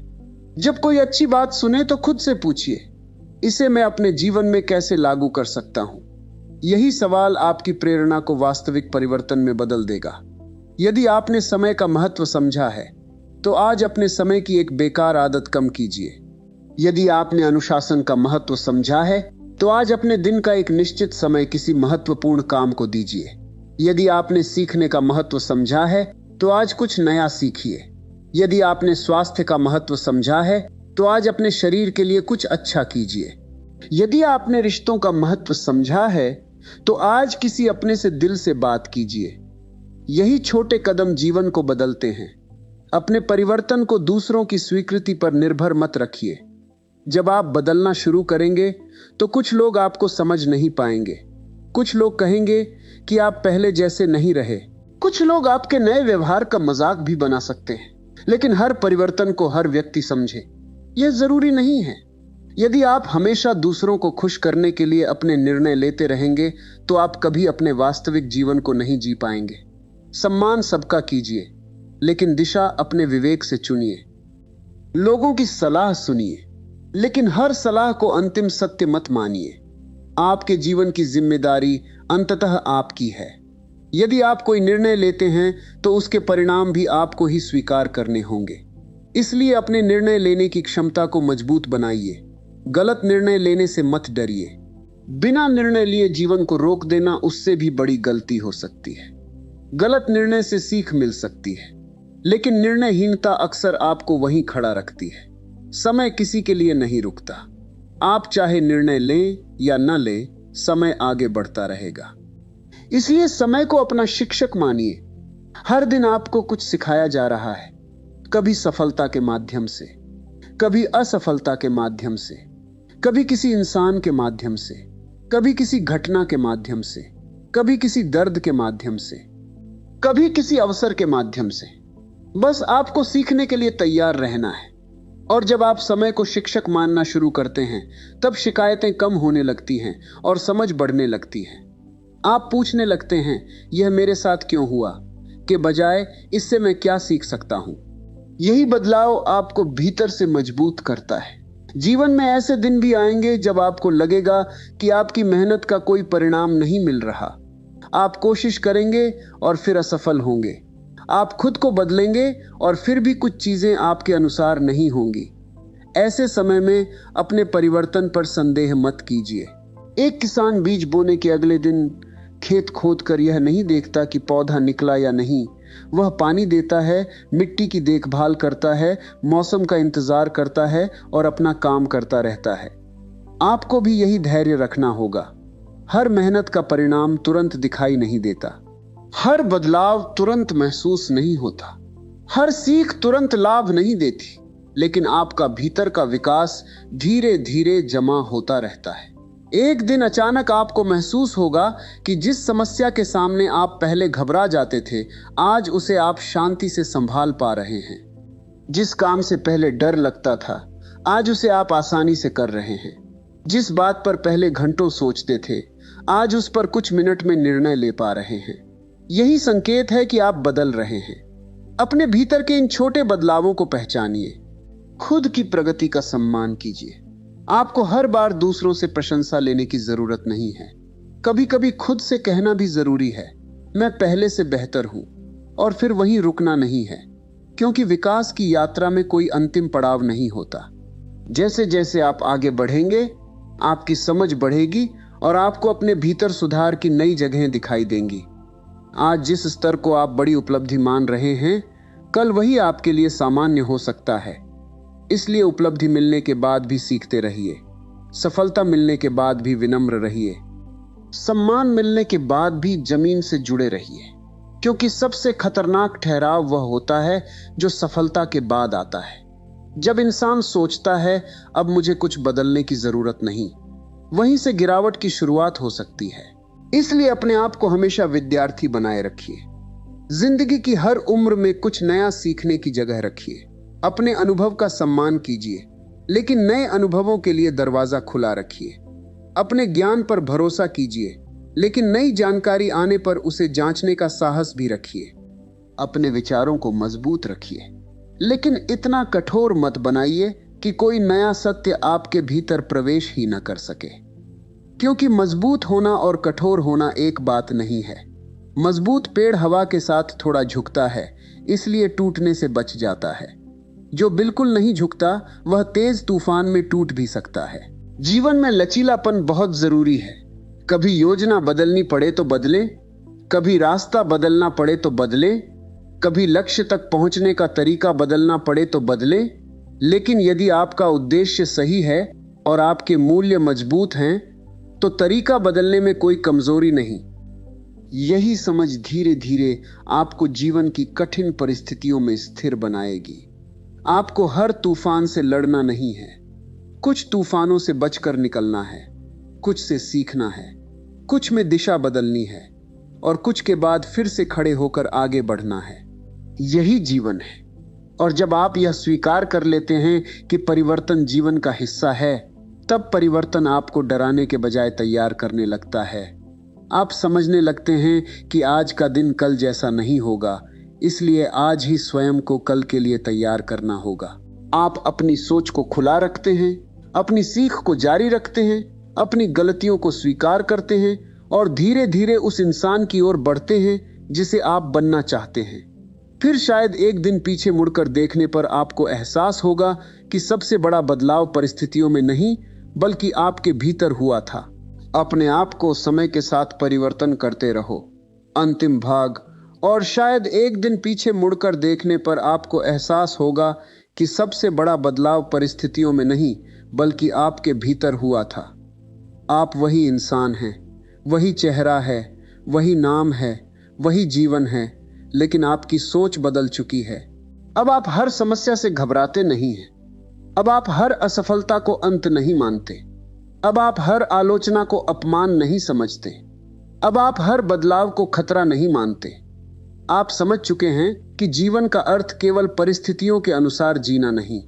जब कोई अच्छी बात सुने तो खुद से पूछिए, इसे मैं अपने जीवन में कैसे लागू कर सकता हूं? यही सवाल आपकी प्रेरणा को वास्तविक परिवर्तन में बदल देगा। यदि आपने समय का महत्व समझा है तो आज अपने समय की एक बेकार आदत कम कीजिए। यदि आपने अनुशासन का महत्व समझा है तो आज अपने दिन का एक निश्चित समय किसी महत्वपूर्ण काम को दीजिए। यदि आपने सीखने का महत्व समझा है तो आज कुछ नया सीखिए। यदि आपने स्वास्थ्य का महत्व समझा है तो आज अपने शरीर के लिए कुछ अच्छा कीजिए। यदि आपने रिश्तों का महत्व समझा है तो आज किसी अपने से दिल से बात कीजिए। यही छोटे कदम जीवन को बदलते हैं। अपने परिवर्तन को दूसरों की स्वीकृति पर निर्भर मत रखिए। जब आप बदलना शुरू करेंगे तो कुछ लोग आपको समझ नहीं पाएंगे। कुछ लोग कहेंगे कि आप पहले जैसे नहीं रहे। कुछ लोग आपके नए व्यवहार का मजाक भी बना सकते हैं, लेकिन हर परिवर्तन को हर व्यक्ति समझे, यह जरूरी नहीं है। यदि आप हमेशा दूसरों को खुश करने के लिए अपने निर्णय लेते रहेंगे तो आप कभी अपने वास्तविक जीवन को नहीं जी पाएंगे। सम्मान सबका कीजिए, लेकिन दिशा अपने विवेक से चुनिए। लोगों की सलाह सुनिए, लेकिन हर सलाह को अंतिम सत्य मत मानिए। आपके जीवन की जिम्मेदारी अंततः आपकी है। यदि आप कोई निर्णय लेते हैं तो उसके परिणाम भी आपको ही स्वीकार करने होंगे। इसलिए अपने निर्णय लेने की क्षमता को मजबूत बनाइए। गलत निर्णय लेने से मत डरिए। बिना निर्णय लिए जीवन को रोक देना उससे भी बड़ी गलती हो सकती है। गलत निर्णय से सीख मिल सकती है, लेकिन निर्णयहीनता अक्सर आपको वहीं खड़ा रखती है। समय किसी के लिए नहीं रुकता। आप चाहे निर्णय लें या न लें, समय आगे बढ़ता रहेगा। इसलिए समय को अपना शिक्षक मानिए। हर दिन आपको कुछ सिखाया जा रहा है, कभी सफलता के माध्यम से, कभी असफलता के माध्यम से, कभी किसी इंसान के माध्यम से, कभी किसी घटना के माध्यम से, कभी किसी दर्द के माध्यम से, कभी किसी अवसर के माध्यम से। बस आपको सीखने के लिए तैयार रहना है। और जब आप समय को शिक्षक मानना शुरू करते हैं, तब शिकायतें कम होने लगती हैं और समझ बढ़ने लगती है। आप पूछने लगते हैं, यह मेरे साथ क्यों हुआ, के बजाय इससे मैं क्या सीख सकता हूं। यही बदलाव आपको भीतर से मजबूत करता है। जीवन में ऐसे दिन भी आएंगे जब आपको लगेगा कि आपकी मेहनत का कोई परिणाम नहीं मिल रहा। आप कोशिश करेंगे और फिर असफल होंगे। आप खुद को बदलेंगे और फिर भी कुछ चीजें आपके अनुसार नहीं होंगी। ऐसे समय में अपने परिवर्तन पर संदेह मत कीजिए। एक किसान बीज बोने के अगले दिन खेत खोदकर यह नहीं देखता कि पौधा निकला या नहीं। वह पानी देता है, मिट्टी की देखभाल करता है, मौसम का इंतजार करता है और अपना काम करता रहता है। आपको भी यही धैर्य रखना होगा। हर मेहनत का परिणाम तुरंत दिखाई नहीं देता। हर बदलाव तुरंत महसूस नहीं होता। हर सीख तुरंत लाभ नहीं देती, लेकिन आपका भीतर का विकास धीरे धीरे जमा होता रहता है। एक दिन अचानक आपको महसूस होगा कि जिस समस्या के सामने आप पहले घबरा जाते थे, आज उसे आप शांति से संभाल पा रहे हैं। जिस काम से पहले डर लगता था, आज उसे आप आसानी से कर रहे हैं। जिस बात पर पहले घंटों सोचते थे, आज उस पर कुछ मिनट में निर्णय ले पा रहे हैं। यही संकेत है कि आप बदल रहे हैं। अपने भीतर के इन छोटे बदलावों को पहचानिए। खुद की प्रगति का सम्मान कीजिए। आपको हर बार दूसरों से प्रशंसा लेने की जरूरत नहीं है। कभी कभी खुद से कहना भी जरूरी है, मैं पहले से बेहतर हूं, और फिर वहीं रुकना नहीं है, क्योंकि विकास की यात्रा में कोई अंतिम पड़ाव नहीं होता। जैसे जैसे आप आगे बढ़ेंगे, आपकी समझ बढ़ेगी और आपको अपने भीतर सुधार की नई जगहें दिखाई देंगी। आज जिस स्तर को आप बड़ी उपलब्धि मान रहे हैं, कल वही आपके लिए सामान्य हो सकता है। इसलिए उपलब्धि मिलने के बाद भी सीखते रहिए। सफलता मिलने के बाद भी विनम्र रहिए। सम्मान मिलने के बाद भी जमीन से जुड़े रहिए, क्योंकि सबसे खतरनाक ठहराव वह होता है जो सफलता के बाद आता है। जब इंसान सोचता है अब मुझे कुछ बदलने की जरूरत नहीं, वहीं से गिरावट की शुरुआत हो सकती है। इसलिए अपने आप को हमेशा विद्यार्थी बनाए रखिए। जिंदगी की हर उम्र में कुछ नया सीखने की जगह रखिए। अपने अनुभव का सम्मान कीजिए, लेकिन नए अनुभवों के लिए दरवाजा खुला रखिए। अपने ज्ञान पर भरोसा कीजिए, लेकिन नई जानकारी आने पर उसे जांचने का साहस भी रखिए। अपने विचारों को मजबूत रखिए, लेकिन इतना कठोर मत बनाइए कि कोई नया सत्य आपके भीतर प्रवेश ही न कर सके। क्योंकि मजबूत होना और कठोर होना एक बात नहीं है। मजबूत पेड़ हवा के साथ थोड़ा झुकता है, इसलिए टूटने से बच जाता है। जो बिल्कुल नहीं झुकता, वह तेज तूफान में टूट भी सकता है। जीवन में लचीलापन बहुत जरूरी है। कभी योजना बदलनी पड़े तो बदलें, कभी रास्ता बदलना पड़े तो बदलें, कभी लक्ष्य तक पहुंचने का तरीका बदलना पड़े तो बदलें। लेकिन यदि आपका उद्देश्य सही है और आपके मूल्य मजबूत हैं, तो तरीका बदलने में कोई कमजोरी नहीं। यही समझ धीरे धीरे आपको जीवन की कठिन परिस्थितियों में स्थिर बनाएगी। आपको हर तूफान से लड़ना नहीं है। कुछ तूफानों से बचकर निकलना है, कुछ से सीखना है, कुछ में दिशा बदलनी है और कुछ के बाद फिर से खड़े होकर आगे बढ़ना है। यही जीवन है। और जब आप यह स्वीकार कर लेते हैं कि परिवर्तन जीवन का हिस्सा है, तब परिवर्तन आपको डराने के बजाय तैयार करने लगता है। आप समझने लगते हैं कि आज का दिन कल जैसा नहीं होगा, इसलिए आज ही स्वयं को कल के लिए तैयार करना होगा। आप अपनी सोच को खुला रखते हैं, अपनी सीख को जारी रखते हैं, अपनी गलतियों को स्वीकार करते हैं और धीरे धीरे उस इंसान की ओर बढ़ते हैं जिसे आप बनना चाहते हैं। फिर शायद एक दिन पीछे मुड़कर देखने पर आपको एहसास होगा कि सबसे बड़ा बदलाव परिस्थितियों में नहीं बल्कि आपके भीतर हुआ था। अपने आप को समय के साथ परिवर्तन करते रहो। अंतिम भाग। और शायद एक दिन पीछे मुड़कर देखने पर आपको एहसास होगा कि सबसे बड़ा बदलाव परिस्थितियों में नहीं बल्कि आपके भीतर हुआ था। आप वही इंसान हैं, वही चेहरा है, वही नाम है, वही जीवन है, लेकिन आपकी सोच बदल चुकी है। अब आप हर समस्या से घबराते नहीं हैं। अब आप हर असफलता को अंत नहीं मानते। अब आप हर आलोचना को अपमान नहीं समझते। अब आप हर बदलाव को खतरा नहीं मानते। आप समझ चुके हैं कि जीवन का अर्थ केवल परिस्थितियों के अनुसार जीना नहीं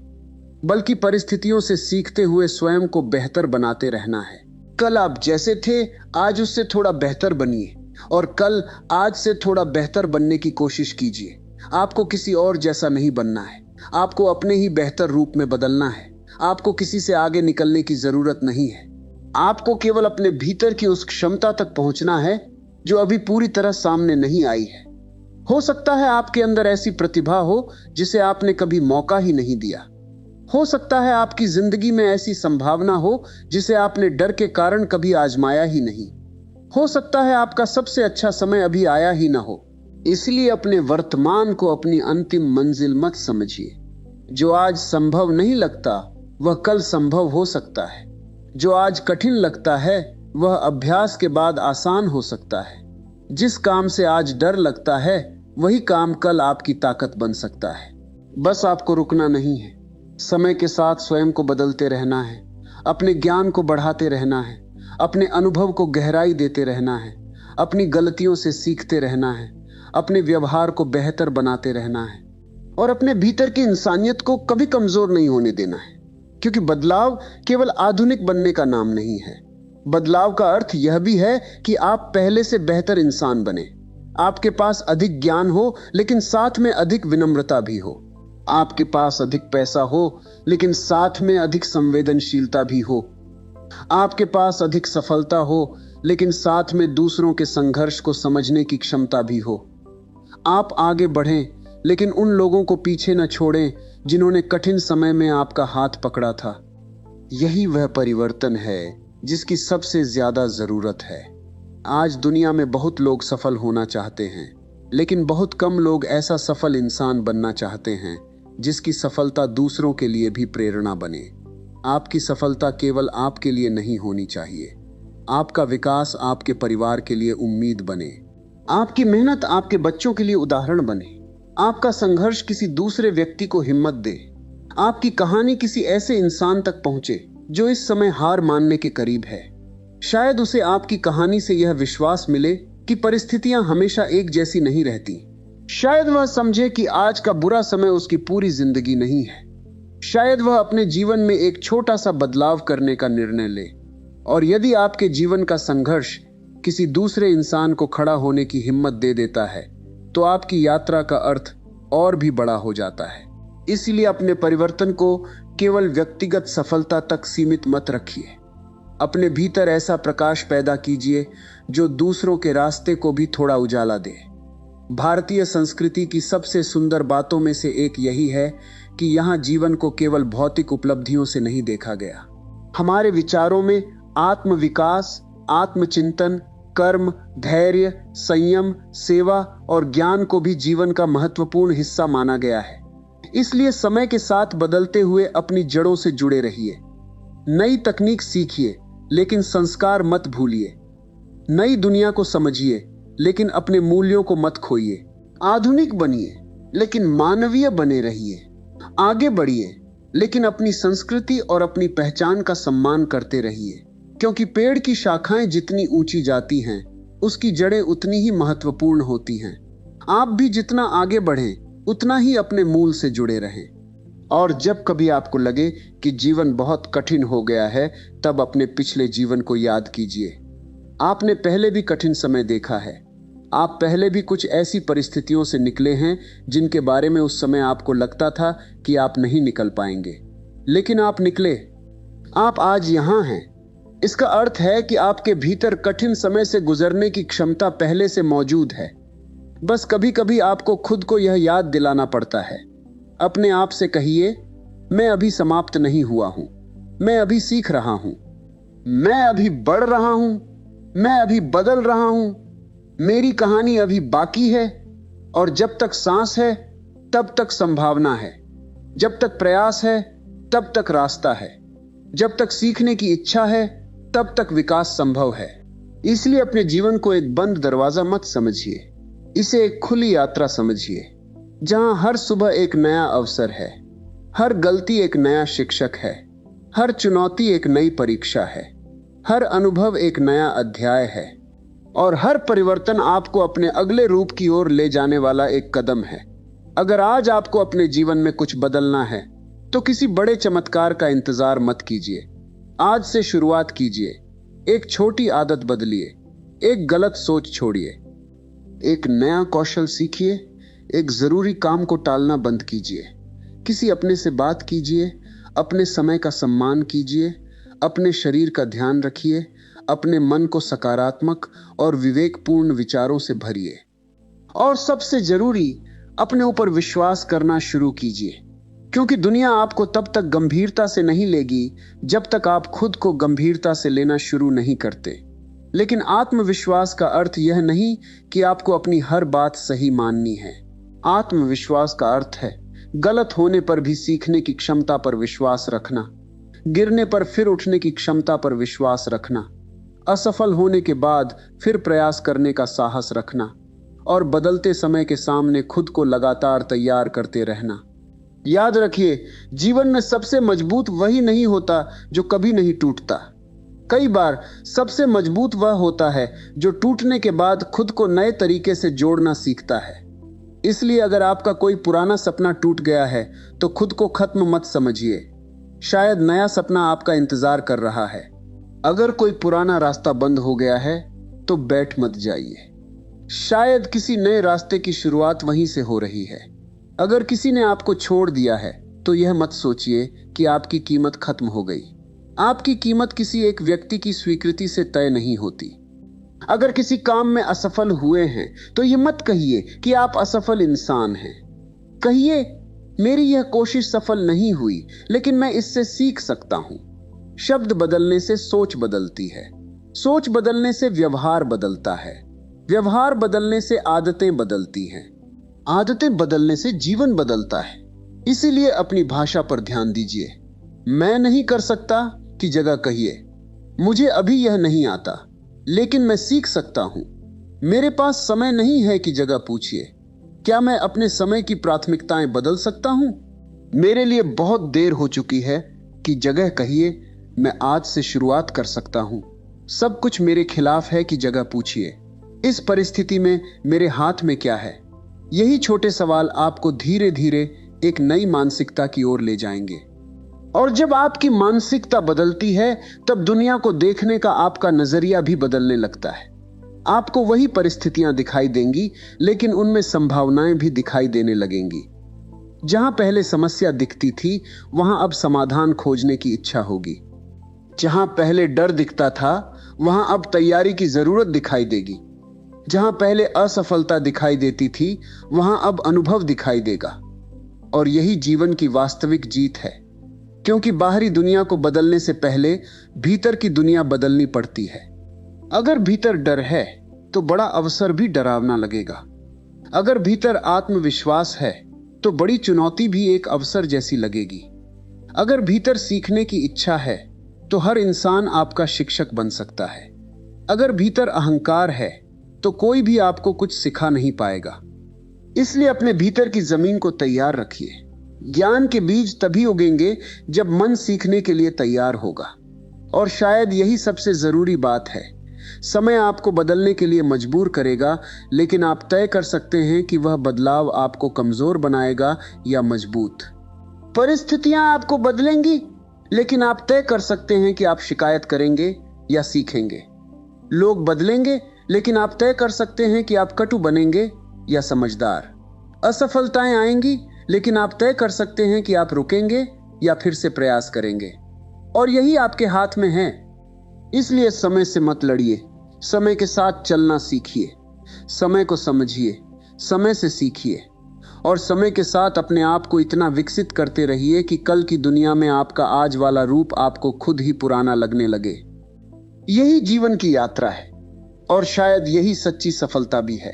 बल्कि परिस्थितियों से सीखते हुए स्वयं को बेहतर बनाते रहना है। कल आप जैसे थे आज उससे थोड़ा बेहतर बनिए और कल आज से थोड़ा बेहतर बनने की कोशिश कीजिए। आपको किसी और जैसा नहीं बनना है, आपको अपने ही बेहतर रूप में बदलना है। आपको किसी से आगे निकलने की जरूरत नहीं है। आपको केवल अपने भीतर की उस क्षमता तक पहुंचना है जो अभी पूरी तरह सामने नहीं आई है। हो सकता है आपके अंदर ऐसी प्रतिभा हो जिसे आपने कभी मौका ही नहीं दिया। हो सकता है आपकी जिंदगी में ऐसी संभावना हो जिसे आपने डर के कारण कभी आजमाया ही नहीं। हो सकता है आपका सबसे अच्छा समय अभी आया ही ना हो। इसलिए अपने वर्तमान को अपनी अंतिम मंजिल मत समझिए। जो आज संभव नहीं लगता वह कल संभव हो सकता है। जो आज कठिन लगता है वह अभ्यास के बाद आसान हो सकता है। जिस काम से आज डर लगता है वही काम कल आपकी ताकत बन सकता है। बस आपको रुकना नहीं है। समय के साथ स्वयं को बदलते रहना है, अपने ज्ञान को बढ़ाते रहना है, अपने अनुभव को गहराई देते रहना है, अपनी गलतियों से सीखते रहना है, अपने व्यवहार को बेहतर बनाते रहना है और अपने भीतर की इंसानियत को कभी कमजोर नहीं होने देना है। क्योंकि बदलाव केवल आधुनिक बनने का नाम नहीं है। बदलाव का अर्थ यह भी है कि आप पहले से बेहतर इंसान बने। आपके पास अधिक ज्ञान हो लेकिन साथ में अधिक विनम्रता भी हो। आपके पास अधिक पैसा हो लेकिन साथ में अधिक संवेदनशीलता भी हो। आपके पास अधिक सफलता हो लेकिन साथ में दूसरों के संघर्ष को समझने की क्षमता भी हो। आप आगे बढ़ें लेकिन उन लोगों को पीछे न छोड़ें जिन्होंने कठिन समय में आपका हाथ पकड़ा था। यही वह परिवर्तन है जिसकी सबसे ज्यादा जरूरत है। आज दुनिया में बहुत लोग सफल होना चाहते हैं लेकिन बहुत कम लोग ऐसा सफल इंसान बनना चाहते हैं जिसकी सफलता दूसरों के लिए भी प्रेरणा बने। आपकी सफलता केवल आपके लिए नहीं होनी चाहिए। आपका विकास आपके परिवार के लिए उम्मीद बने। आपकी मेहनत आपके बच्चों के लिए उदाहरण बने। आपका संघर्ष किसी दूसरे व्यक्ति को हिम्मत दे। आपकी कहानी किसी ऐसे इंसान तक पहुंचे जो इस समय हार मानने के करीब है। शायद उसे आपकी कहानी से यह विश्वास मिले कि परिस्थितियां हमेशा एक जैसी नहीं रहती। शायद वह समझे कि आज का बुरा समय उसकी पूरी जिंदगी नहीं है। शायद वह अपने जीवन में एक छोटा सा बदलाव करने का निर्णय ले। और यदि आपके जीवन का संघर्ष किसी दूसरे इंसान को खड़ा होने की हिम्मत दे देता है तो आपकी यात्रा का अर्थ और भी बड़ा हो जाता है। इसलिए अपने परिवर्तन को केवल व्यक्तिगत सफलता तक सीमित मत रखिए। अपने भीतर ऐसा प्रकाश पैदा कीजिए जो दूसरों के रास्ते को भी थोड़ा उजाला दे। भारतीय संस्कृति की सबसे सुंदर बातों में से एक यही है कि यहाँ जीवन को केवल भौतिक उपलब्धियों से नहीं देखा गया। हमारे विचारों में आत्मविकास, आत्मचिंतन, कर्म, धैर्य, संयम, सेवा और ज्ञान को भी जीवन का महत्वपूर्ण हिस्सा माना गया है। इसलिए समय के साथ बदलते हुए अपनी जड़ों से जुड़े रहिए। नई तकनीक सीखिए लेकिन संस्कार मत भूलिए। नई दुनिया को समझिए लेकिन अपने मूल्यों को मत खोइए। आधुनिक बनिए लेकिन मानवीय बने रहिए। आगे बढ़िए लेकिन अपनी संस्कृति और अपनी पहचान का सम्मान करते रहिए। क्योंकि पेड़ की शाखाएं जितनी ऊंची जाती हैं उसकी जड़ें उतनी ही महत्वपूर्ण होती हैं। आप भी जितना आगे बढ़ें उतना ही अपने मूल से जुड़े रहें। और जब कभी आपको लगे कि जीवन बहुत कठिन हो गया है तब अपने पिछले जीवन को याद कीजिए। आपने पहले भी कठिन समय देखा है। आप पहले भी कुछ ऐसी परिस्थितियों से निकले हैं जिनके बारे में उस समय आपको लगता था कि आप नहीं निकल पाएंगे, लेकिन आप निकले। आप आज यहां हैं। इसका अर्थ है कि आपके भीतर कठिन समय से गुजरने की क्षमता पहले से मौजूद है। बस कभी कभी आपको खुद को यह याद दिलाना पड़ता है। अपने आप से कहिए, मैं अभी समाप्त नहीं हुआ हूं, मैं अभी सीख रहा हूं, मैं अभी बढ़ रहा हूं, मैं अभी बदल रहा हूं, मेरी कहानी अभी बाकी है। और जब तक सांस है तब तक संभावना है, जब तक प्रयास है तब तक रास्ता है, जब तक सीखने की इच्छा है तब तक विकास संभव है। इसलिए अपने जीवन को एक बंद दरवाजा मत समझिए, इसे एक खुली यात्रा समझिए, जहां हर सुबह एक नया अवसर है, हर गलती एक नया शिक्षक है, हर चुनौती एक नई परीक्षा है, हर अनुभव एक नया अध्याय है, और हर परिवर्तन आपको अपने अगले रूप की ओर ले जाने वाला एक कदम है। अगर आज आपको अपने जीवन में कुछ बदलना है तो किसी बड़े चमत्कार का इंतजार मत कीजिए। आज से शुरुआत कीजिए। एक छोटी आदत बदलिए, एक गलत सोच छोड़िए, एक नया कौशल सीखिए, एक जरूरी काम को टालना बंद कीजिए, किसी अपने से बात कीजिए, अपने समय का सम्मान कीजिए, अपने शरीर का ध्यान रखिए, अपने मन को सकारात्मक और विवेकपूर्ण विचारों से भरिए, और सबसे जरूरी, अपने ऊपर विश्वास करना शुरू कीजिए, क्योंकि दुनिया आपको तब तक गंभीरता से नहीं लेगी जब तक आप खुद को गंभीरता से लेना शुरू नहीं करते। लेकिन आत्मविश्वास का अर्थ यह नहीं कि आपको अपनी हर बात सही माननी है। आत्मविश्वास का अर्थ है गलत होने पर भी सीखने की क्षमता पर विश्वास रखना, गिरने पर फिर उठने की क्षमता पर विश्वास रखना, असफल होने के बाद फिर प्रयास करने का साहस रखना, और बदलते समय के सामने खुद को लगातार तैयार करते रहना। याद रखिए, जीवन में सबसे मजबूत वही नहीं होता जो कभी नहीं टूटता। कई बार सबसे मजबूत वह होता है जो टूटने के बाद खुद को नए तरीके से जोड़ना सीखता है। इसलिए अगर आपका कोई पुराना सपना टूट गया है तो खुद को खत्म मत समझिए। शायद नया सपना आपका इंतजार कर रहा है। अगर कोई पुराना रास्ता बंद हो गया है तो बैठ मत जाइए। शायद किसी नए रास्ते की शुरुआत वहीं से हो रही है। अगर किसी ने आपको छोड़ दिया है तो यह मत सोचिए कि आपकी कीमत खत्म हो गई। आपकी कीमत किसी एक व्यक्ति की स्वीकृति से तय नहीं होती। अगर किसी काम में असफल हुए हैं तो यह मत कहिए कि आप असफल इंसान हैं। कहिए, मेरी यह कोशिश सफल नहीं हुई, लेकिन मैं इससे सीख सकता हूं। शब्द बदलने से सोच बदलती है, सोच बदलने से व्यवहार बदलता है, व्यवहार बदलने से आदतें बदलती हैं, आदतें बदलने से जीवन बदलता है। इसीलिए अपनी भाषा पर ध्यान दीजिए। मैं नहीं कर सकता की जगह कहिए, मुझे अभी यह नहीं आता, लेकिन मैं सीख सकता हूं। मेरे पास समय नहीं है की जगह पूछिए, क्या मैं अपने समय की प्राथमिकताएं बदल सकता हूं? मेरे लिए बहुत देर हो चुकी है कि जगह कहिए, मैं आज से शुरुआत कर सकता हूं। सब कुछ मेरे खिलाफ है कि जगह पूछिए, इस परिस्थिति में मेरे हाथ में क्या है? यही छोटे सवाल आपको धीरे धीरे एक नई मानसिकता की ओर ले जाएंगे। और जब आपकी मानसिकता बदलती है तब दुनिया को देखने का आपका नजरिया भी बदलने लगता है। आपको वही परिस्थितियां दिखाई देंगी, लेकिन उनमें संभावनाएं भी दिखाई देने लगेंगी। जहां पहले समस्या दिखती थी वहां अब समाधान खोजने की इच्छा होगी। जहां पहले डर दिखता था वहां अब तैयारी की जरूरत दिखाई देगी। जहां पहले असफलता दिखाई देती थी वहां अब अनुभव दिखाई देगा। और यही जीवन की वास्तविक जीत है, क्योंकि बाहरी दुनिया को बदलने से पहले भीतर की दुनिया बदलनी पड़ती है। अगर भीतर डर है तो बड़ा अवसर भी डरावना लगेगा। अगर भीतर आत्मविश्वास है तो बड़ी चुनौती भी एक अवसर जैसी लगेगी। अगर भीतर सीखने की इच्छा है तो हर इंसान आपका शिक्षक बन सकता है। अगर भीतर अहंकार है तो कोई भी आपको कुछ सिखा नहीं पाएगा। इसलिए अपने भीतर की जमीन को तैयार रखिए। ज्ञान के बीज तभी उगेंगे जब मन सीखने के लिए तैयार होगा। और शायद यही सबसे जरूरी बात है। समय आपको बदलने के लिए मजबूर करेगा, लेकिन आप तय कर सकते हैं कि वह बदलाव आपको कमजोर बनाएगा या मजबूत। परिस्थितियां आपको बदलेंगी, लेकिन आप तय कर सकते हैं कि आप शिकायत करेंगे या सीखेंगे। लोग बदलेंगे, लेकिन आप तय कर सकते हैं कि आप कटु बनेंगे या समझदार। असफलताएं आएंगी, लेकिन आप तय कर सकते हैं कि आप रुकेंगे या फिर से प्रयास करेंगे, और यही आपके हाथ में है। इसलिए समय से मत लड़िए, समय के साथ चलना सीखिए, समय को समझिए, समय से सीखिए, और समय के साथ अपने आप को इतना विकसित करते रहिए कि कल की दुनिया में आपका आज वाला रूप आपको खुद ही पुराना लगने लगे। यही जीवन की यात्रा है, और शायद यही सच्ची सफलता भी है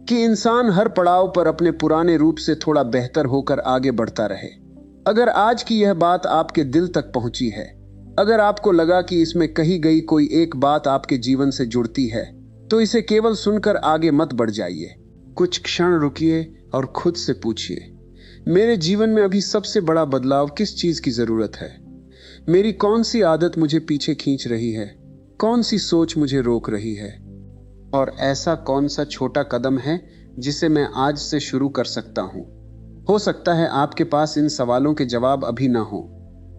कि इंसान हर पड़ाव पर अपने पुराने रूप से थोड़ा बेहतर होकर आगे बढ़ता रहे। अगर आज की यह बात आपके दिल तक पहुंची है, अगर आपको लगा कि इसमें कही गई कोई एक बात आपके जीवन से जुड़ती है, तो इसे केवल सुनकर आगे मत बढ़ जाइए। कुछ क्षण रुकिए और खुद से पूछिए, मेरे जीवन में अभी सबसे बड़ा बदलाव किस चीज की जरूरत है? मेरी कौन सी आदत मुझे पीछे खींच रही है? कौन सी सोच मुझे रोक रही है? और ऐसा कौन सा छोटा कदम है जिसे मैं आज से शुरू कर सकता हूं? हो सकता है आपके पास इन सवालों के जवाब अभी ना हो,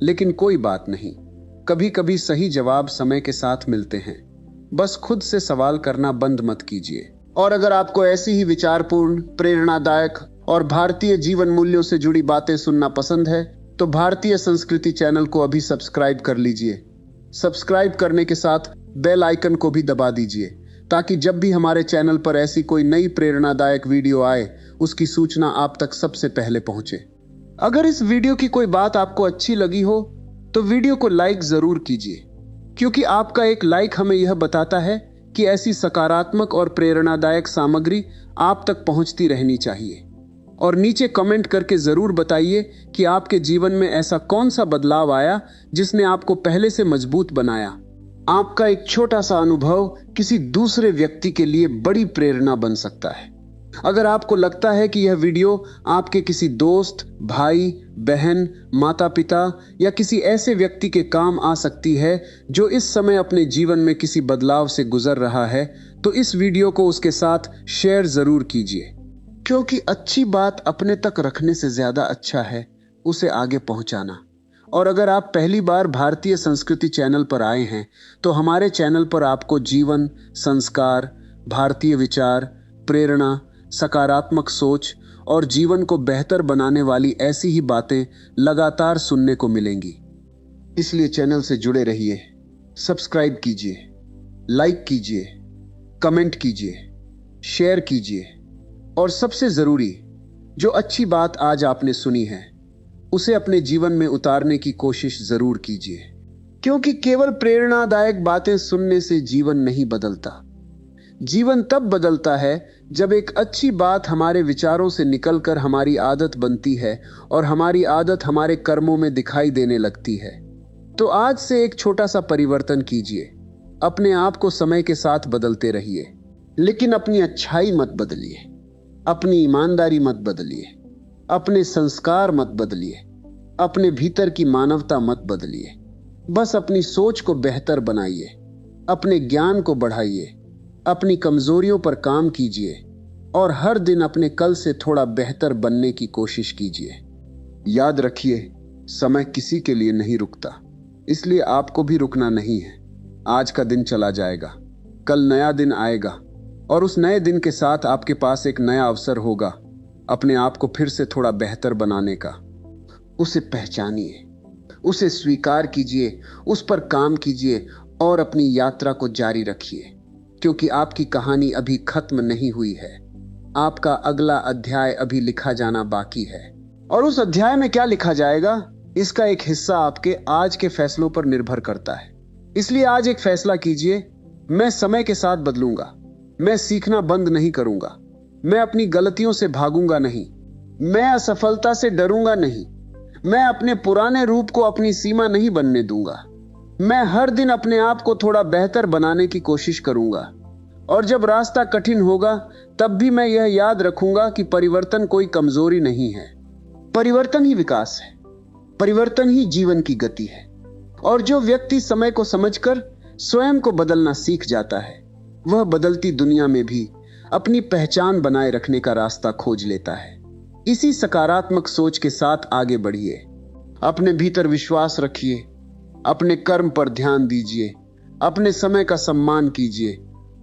लेकिन कोई बात नहीं। कभी कभी सही जवाब समय के साथ मिलते हैं। बस खुद से सवाल करना बंद मत कीजिए। और अगर आपको ऐसी ही विचारपूर्ण, प्रेरणादायक और भारतीय जीवन मूल्यों से जुड़ी बातें सुनना पसंद है, तो भारतीय संस्कृति चैनल को अभी सब्सक्राइब कर लीजिए। सब्सक्राइब करने के साथ बेल आइकन को भी दबा दीजिए, ताकि जब भी हमारे चैनल पर ऐसी कोई नई प्रेरणादायक वीडियो आए, उसकी सूचना आप तक सबसे पहले पहुंचे। अगर इस वीडियो की कोई बात आपको अच्छी लगी हो, तो वीडियो को लाइक जरूर कीजिए, क्योंकि आपका एक लाइक हमें यह बताता है कि ऐसी सकारात्मक और प्रेरणादायक सामग्री आप तक पहुंचती रहनी चाहिए। और नीचे कमेंट करके जरूर बताइए कि आपके जीवन में ऐसा कौन सा बदलाव आया जिसने आपको पहले से मजबूत बनाया। आपका एक छोटा सा अनुभव किसी दूसरे व्यक्ति के लिए बड़ी प्रेरणा बन सकता है। अगर आपको लगता है कि यह वीडियो आपके किसी दोस्त, भाई, बहन, माता पिता या किसी ऐसे व्यक्ति के काम आ सकती है जो इस समय अपने जीवन में किसी बदलाव से गुजर रहा है, तो इस वीडियो को उसके साथ शेयर जरूर कीजिए, क्योंकि अच्छी बात अपने तक रखने से ज्यादा अच्छा है उसे आगे पहुंचाना। और अगर आप पहली बार भारतीय संस्कृति चैनल पर आए हैं, तो हमारे चैनल पर आपको जीवन, संस्कार, भारतीय विचार, प्रेरणा, सकारात्मक सोच और जीवन को बेहतर बनाने वाली ऐसी ही बातें लगातार सुनने को मिलेंगी। इसलिए चैनल से जुड़े रहिए, सब्सक्राइब कीजिए, लाइक कीजिए, कमेंट कीजिए, शेयर कीजिए, और सबसे जरूरी, जो अच्छी बात आज आपने सुनी है उसे अपने जीवन में उतारने की कोशिश जरूर कीजिए, क्योंकि केवल प्रेरणादायक बातें सुनने से जीवन नहीं बदलता। जीवन तब बदलता है जब एक अच्छी बात हमारे विचारों से निकलकर हमारी आदत बनती है और हमारी आदत हमारे कर्मों में दिखाई देने लगती है। तो आज से एक छोटा सा परिवर्तन कीजिए। अपने आप को समय के साथ बदलते रहिए, लेकिन अपनी अच्छाई मत बदलिए, अपनी ईमानदारी मत बदलिए, अपने संस्कार मत बदलिए, अपने भीतर की मानवता मत बदलिए। बस अपनी सोच को बेहतर बनाइए, अपने ज्ञान को बढ़ाइए, अपनी कमजोरियों पर काम कीजिए और हर दिन अपने कल से थोड़ा बेहतर बनने की कोशिश कीजिए। याद रखिए, समय किसी के लिए नहीं रुकता, इसलिए आपको भी रुकना नहीं है। आज का दिन चला जाएगा, कल नया दिन आएगा, और उस नए दिन के साथ आपके पास एक नया अवसर होगा अपने आप को फिर से थोड़ा बेहतर बनाने का। उसे पहचानिए, उसे स्वीकार कीजिए, उस पर काम कीजिए और अपनी यात्रा को जारी रखिए, क्योंकि आपकी कहानी अभी खत्म नहीं हुई है। आपका अगला अध्याय अभी लिखा जाना बाकी है, और उस अध्याय में क्या लिखा जाएगा, इसका एक हिस्सा आपके आज के फैसलों पर निर्भर करता है। इसलिए आज एक फैसला कीजिए, मैं समय के साथ बदलूंगा, मैं सीखना बंद नहीं करूंगा, मैं अपनी गलतियों से भागूंगा नहीं, मैं असफलता से डरूंगा नहीं, मैं अपने पुराने रूप को अपनी सीमा नहीं बनने दूंगा। मैं हर दिन अपने आप को थोड़ा बेहतर बनाने की कोशिश करूंगा, और जब रास्ता कठिन होगा तब भी मैं यह याद रखूंगा कि परिवर्तन कोई कमजोरी नहीं है, परिवर्तन ही विकास है, परिवर्तन ही जीवन की गति है। और जो व्यक्ति समय को समझकर स्वयं को बदलना सीख जाता है, वह बदलती दुनिया में भी अपनी पहचान बनाए रखने का रास्ता खोज लेता है। इसी सकारात्मक सोच के साथ आगे बढ़िए, अपने भीतर विश्वास रखिए, अपने कर्म पर ध्यान दीजिए, अपने समय का सम्मान कीजिए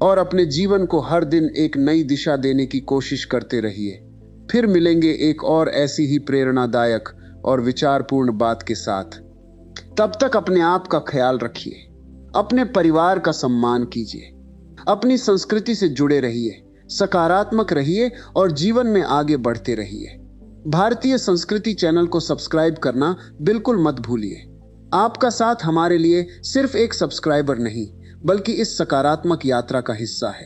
और अपने जीवन को हर दिन एक नई दिशा देने की कोशिश करते रहिए। फिर मिलेंगे एक और ऐसी ही प्रेरणादायक और विचारपूर्ण बात के साथ। तब तक अपने आप का ख्याल रखिए, अपने परिवार का सम्मान कीजिए, अपनी संस्कृति से जुड़े रहिए, सकारात्मक रहिए और जीवन में आगे बढ़ते रहिए। भारतीय संस्कृति चैनल को सब्सक्राइब करना बिल्कुल मत भूलिए। आपका साथ हमारे लिए सिर्फ एक सब्सक्राइबर नहीं, बल्कि इस सकारात्मक यात्रा का हिस्सा है।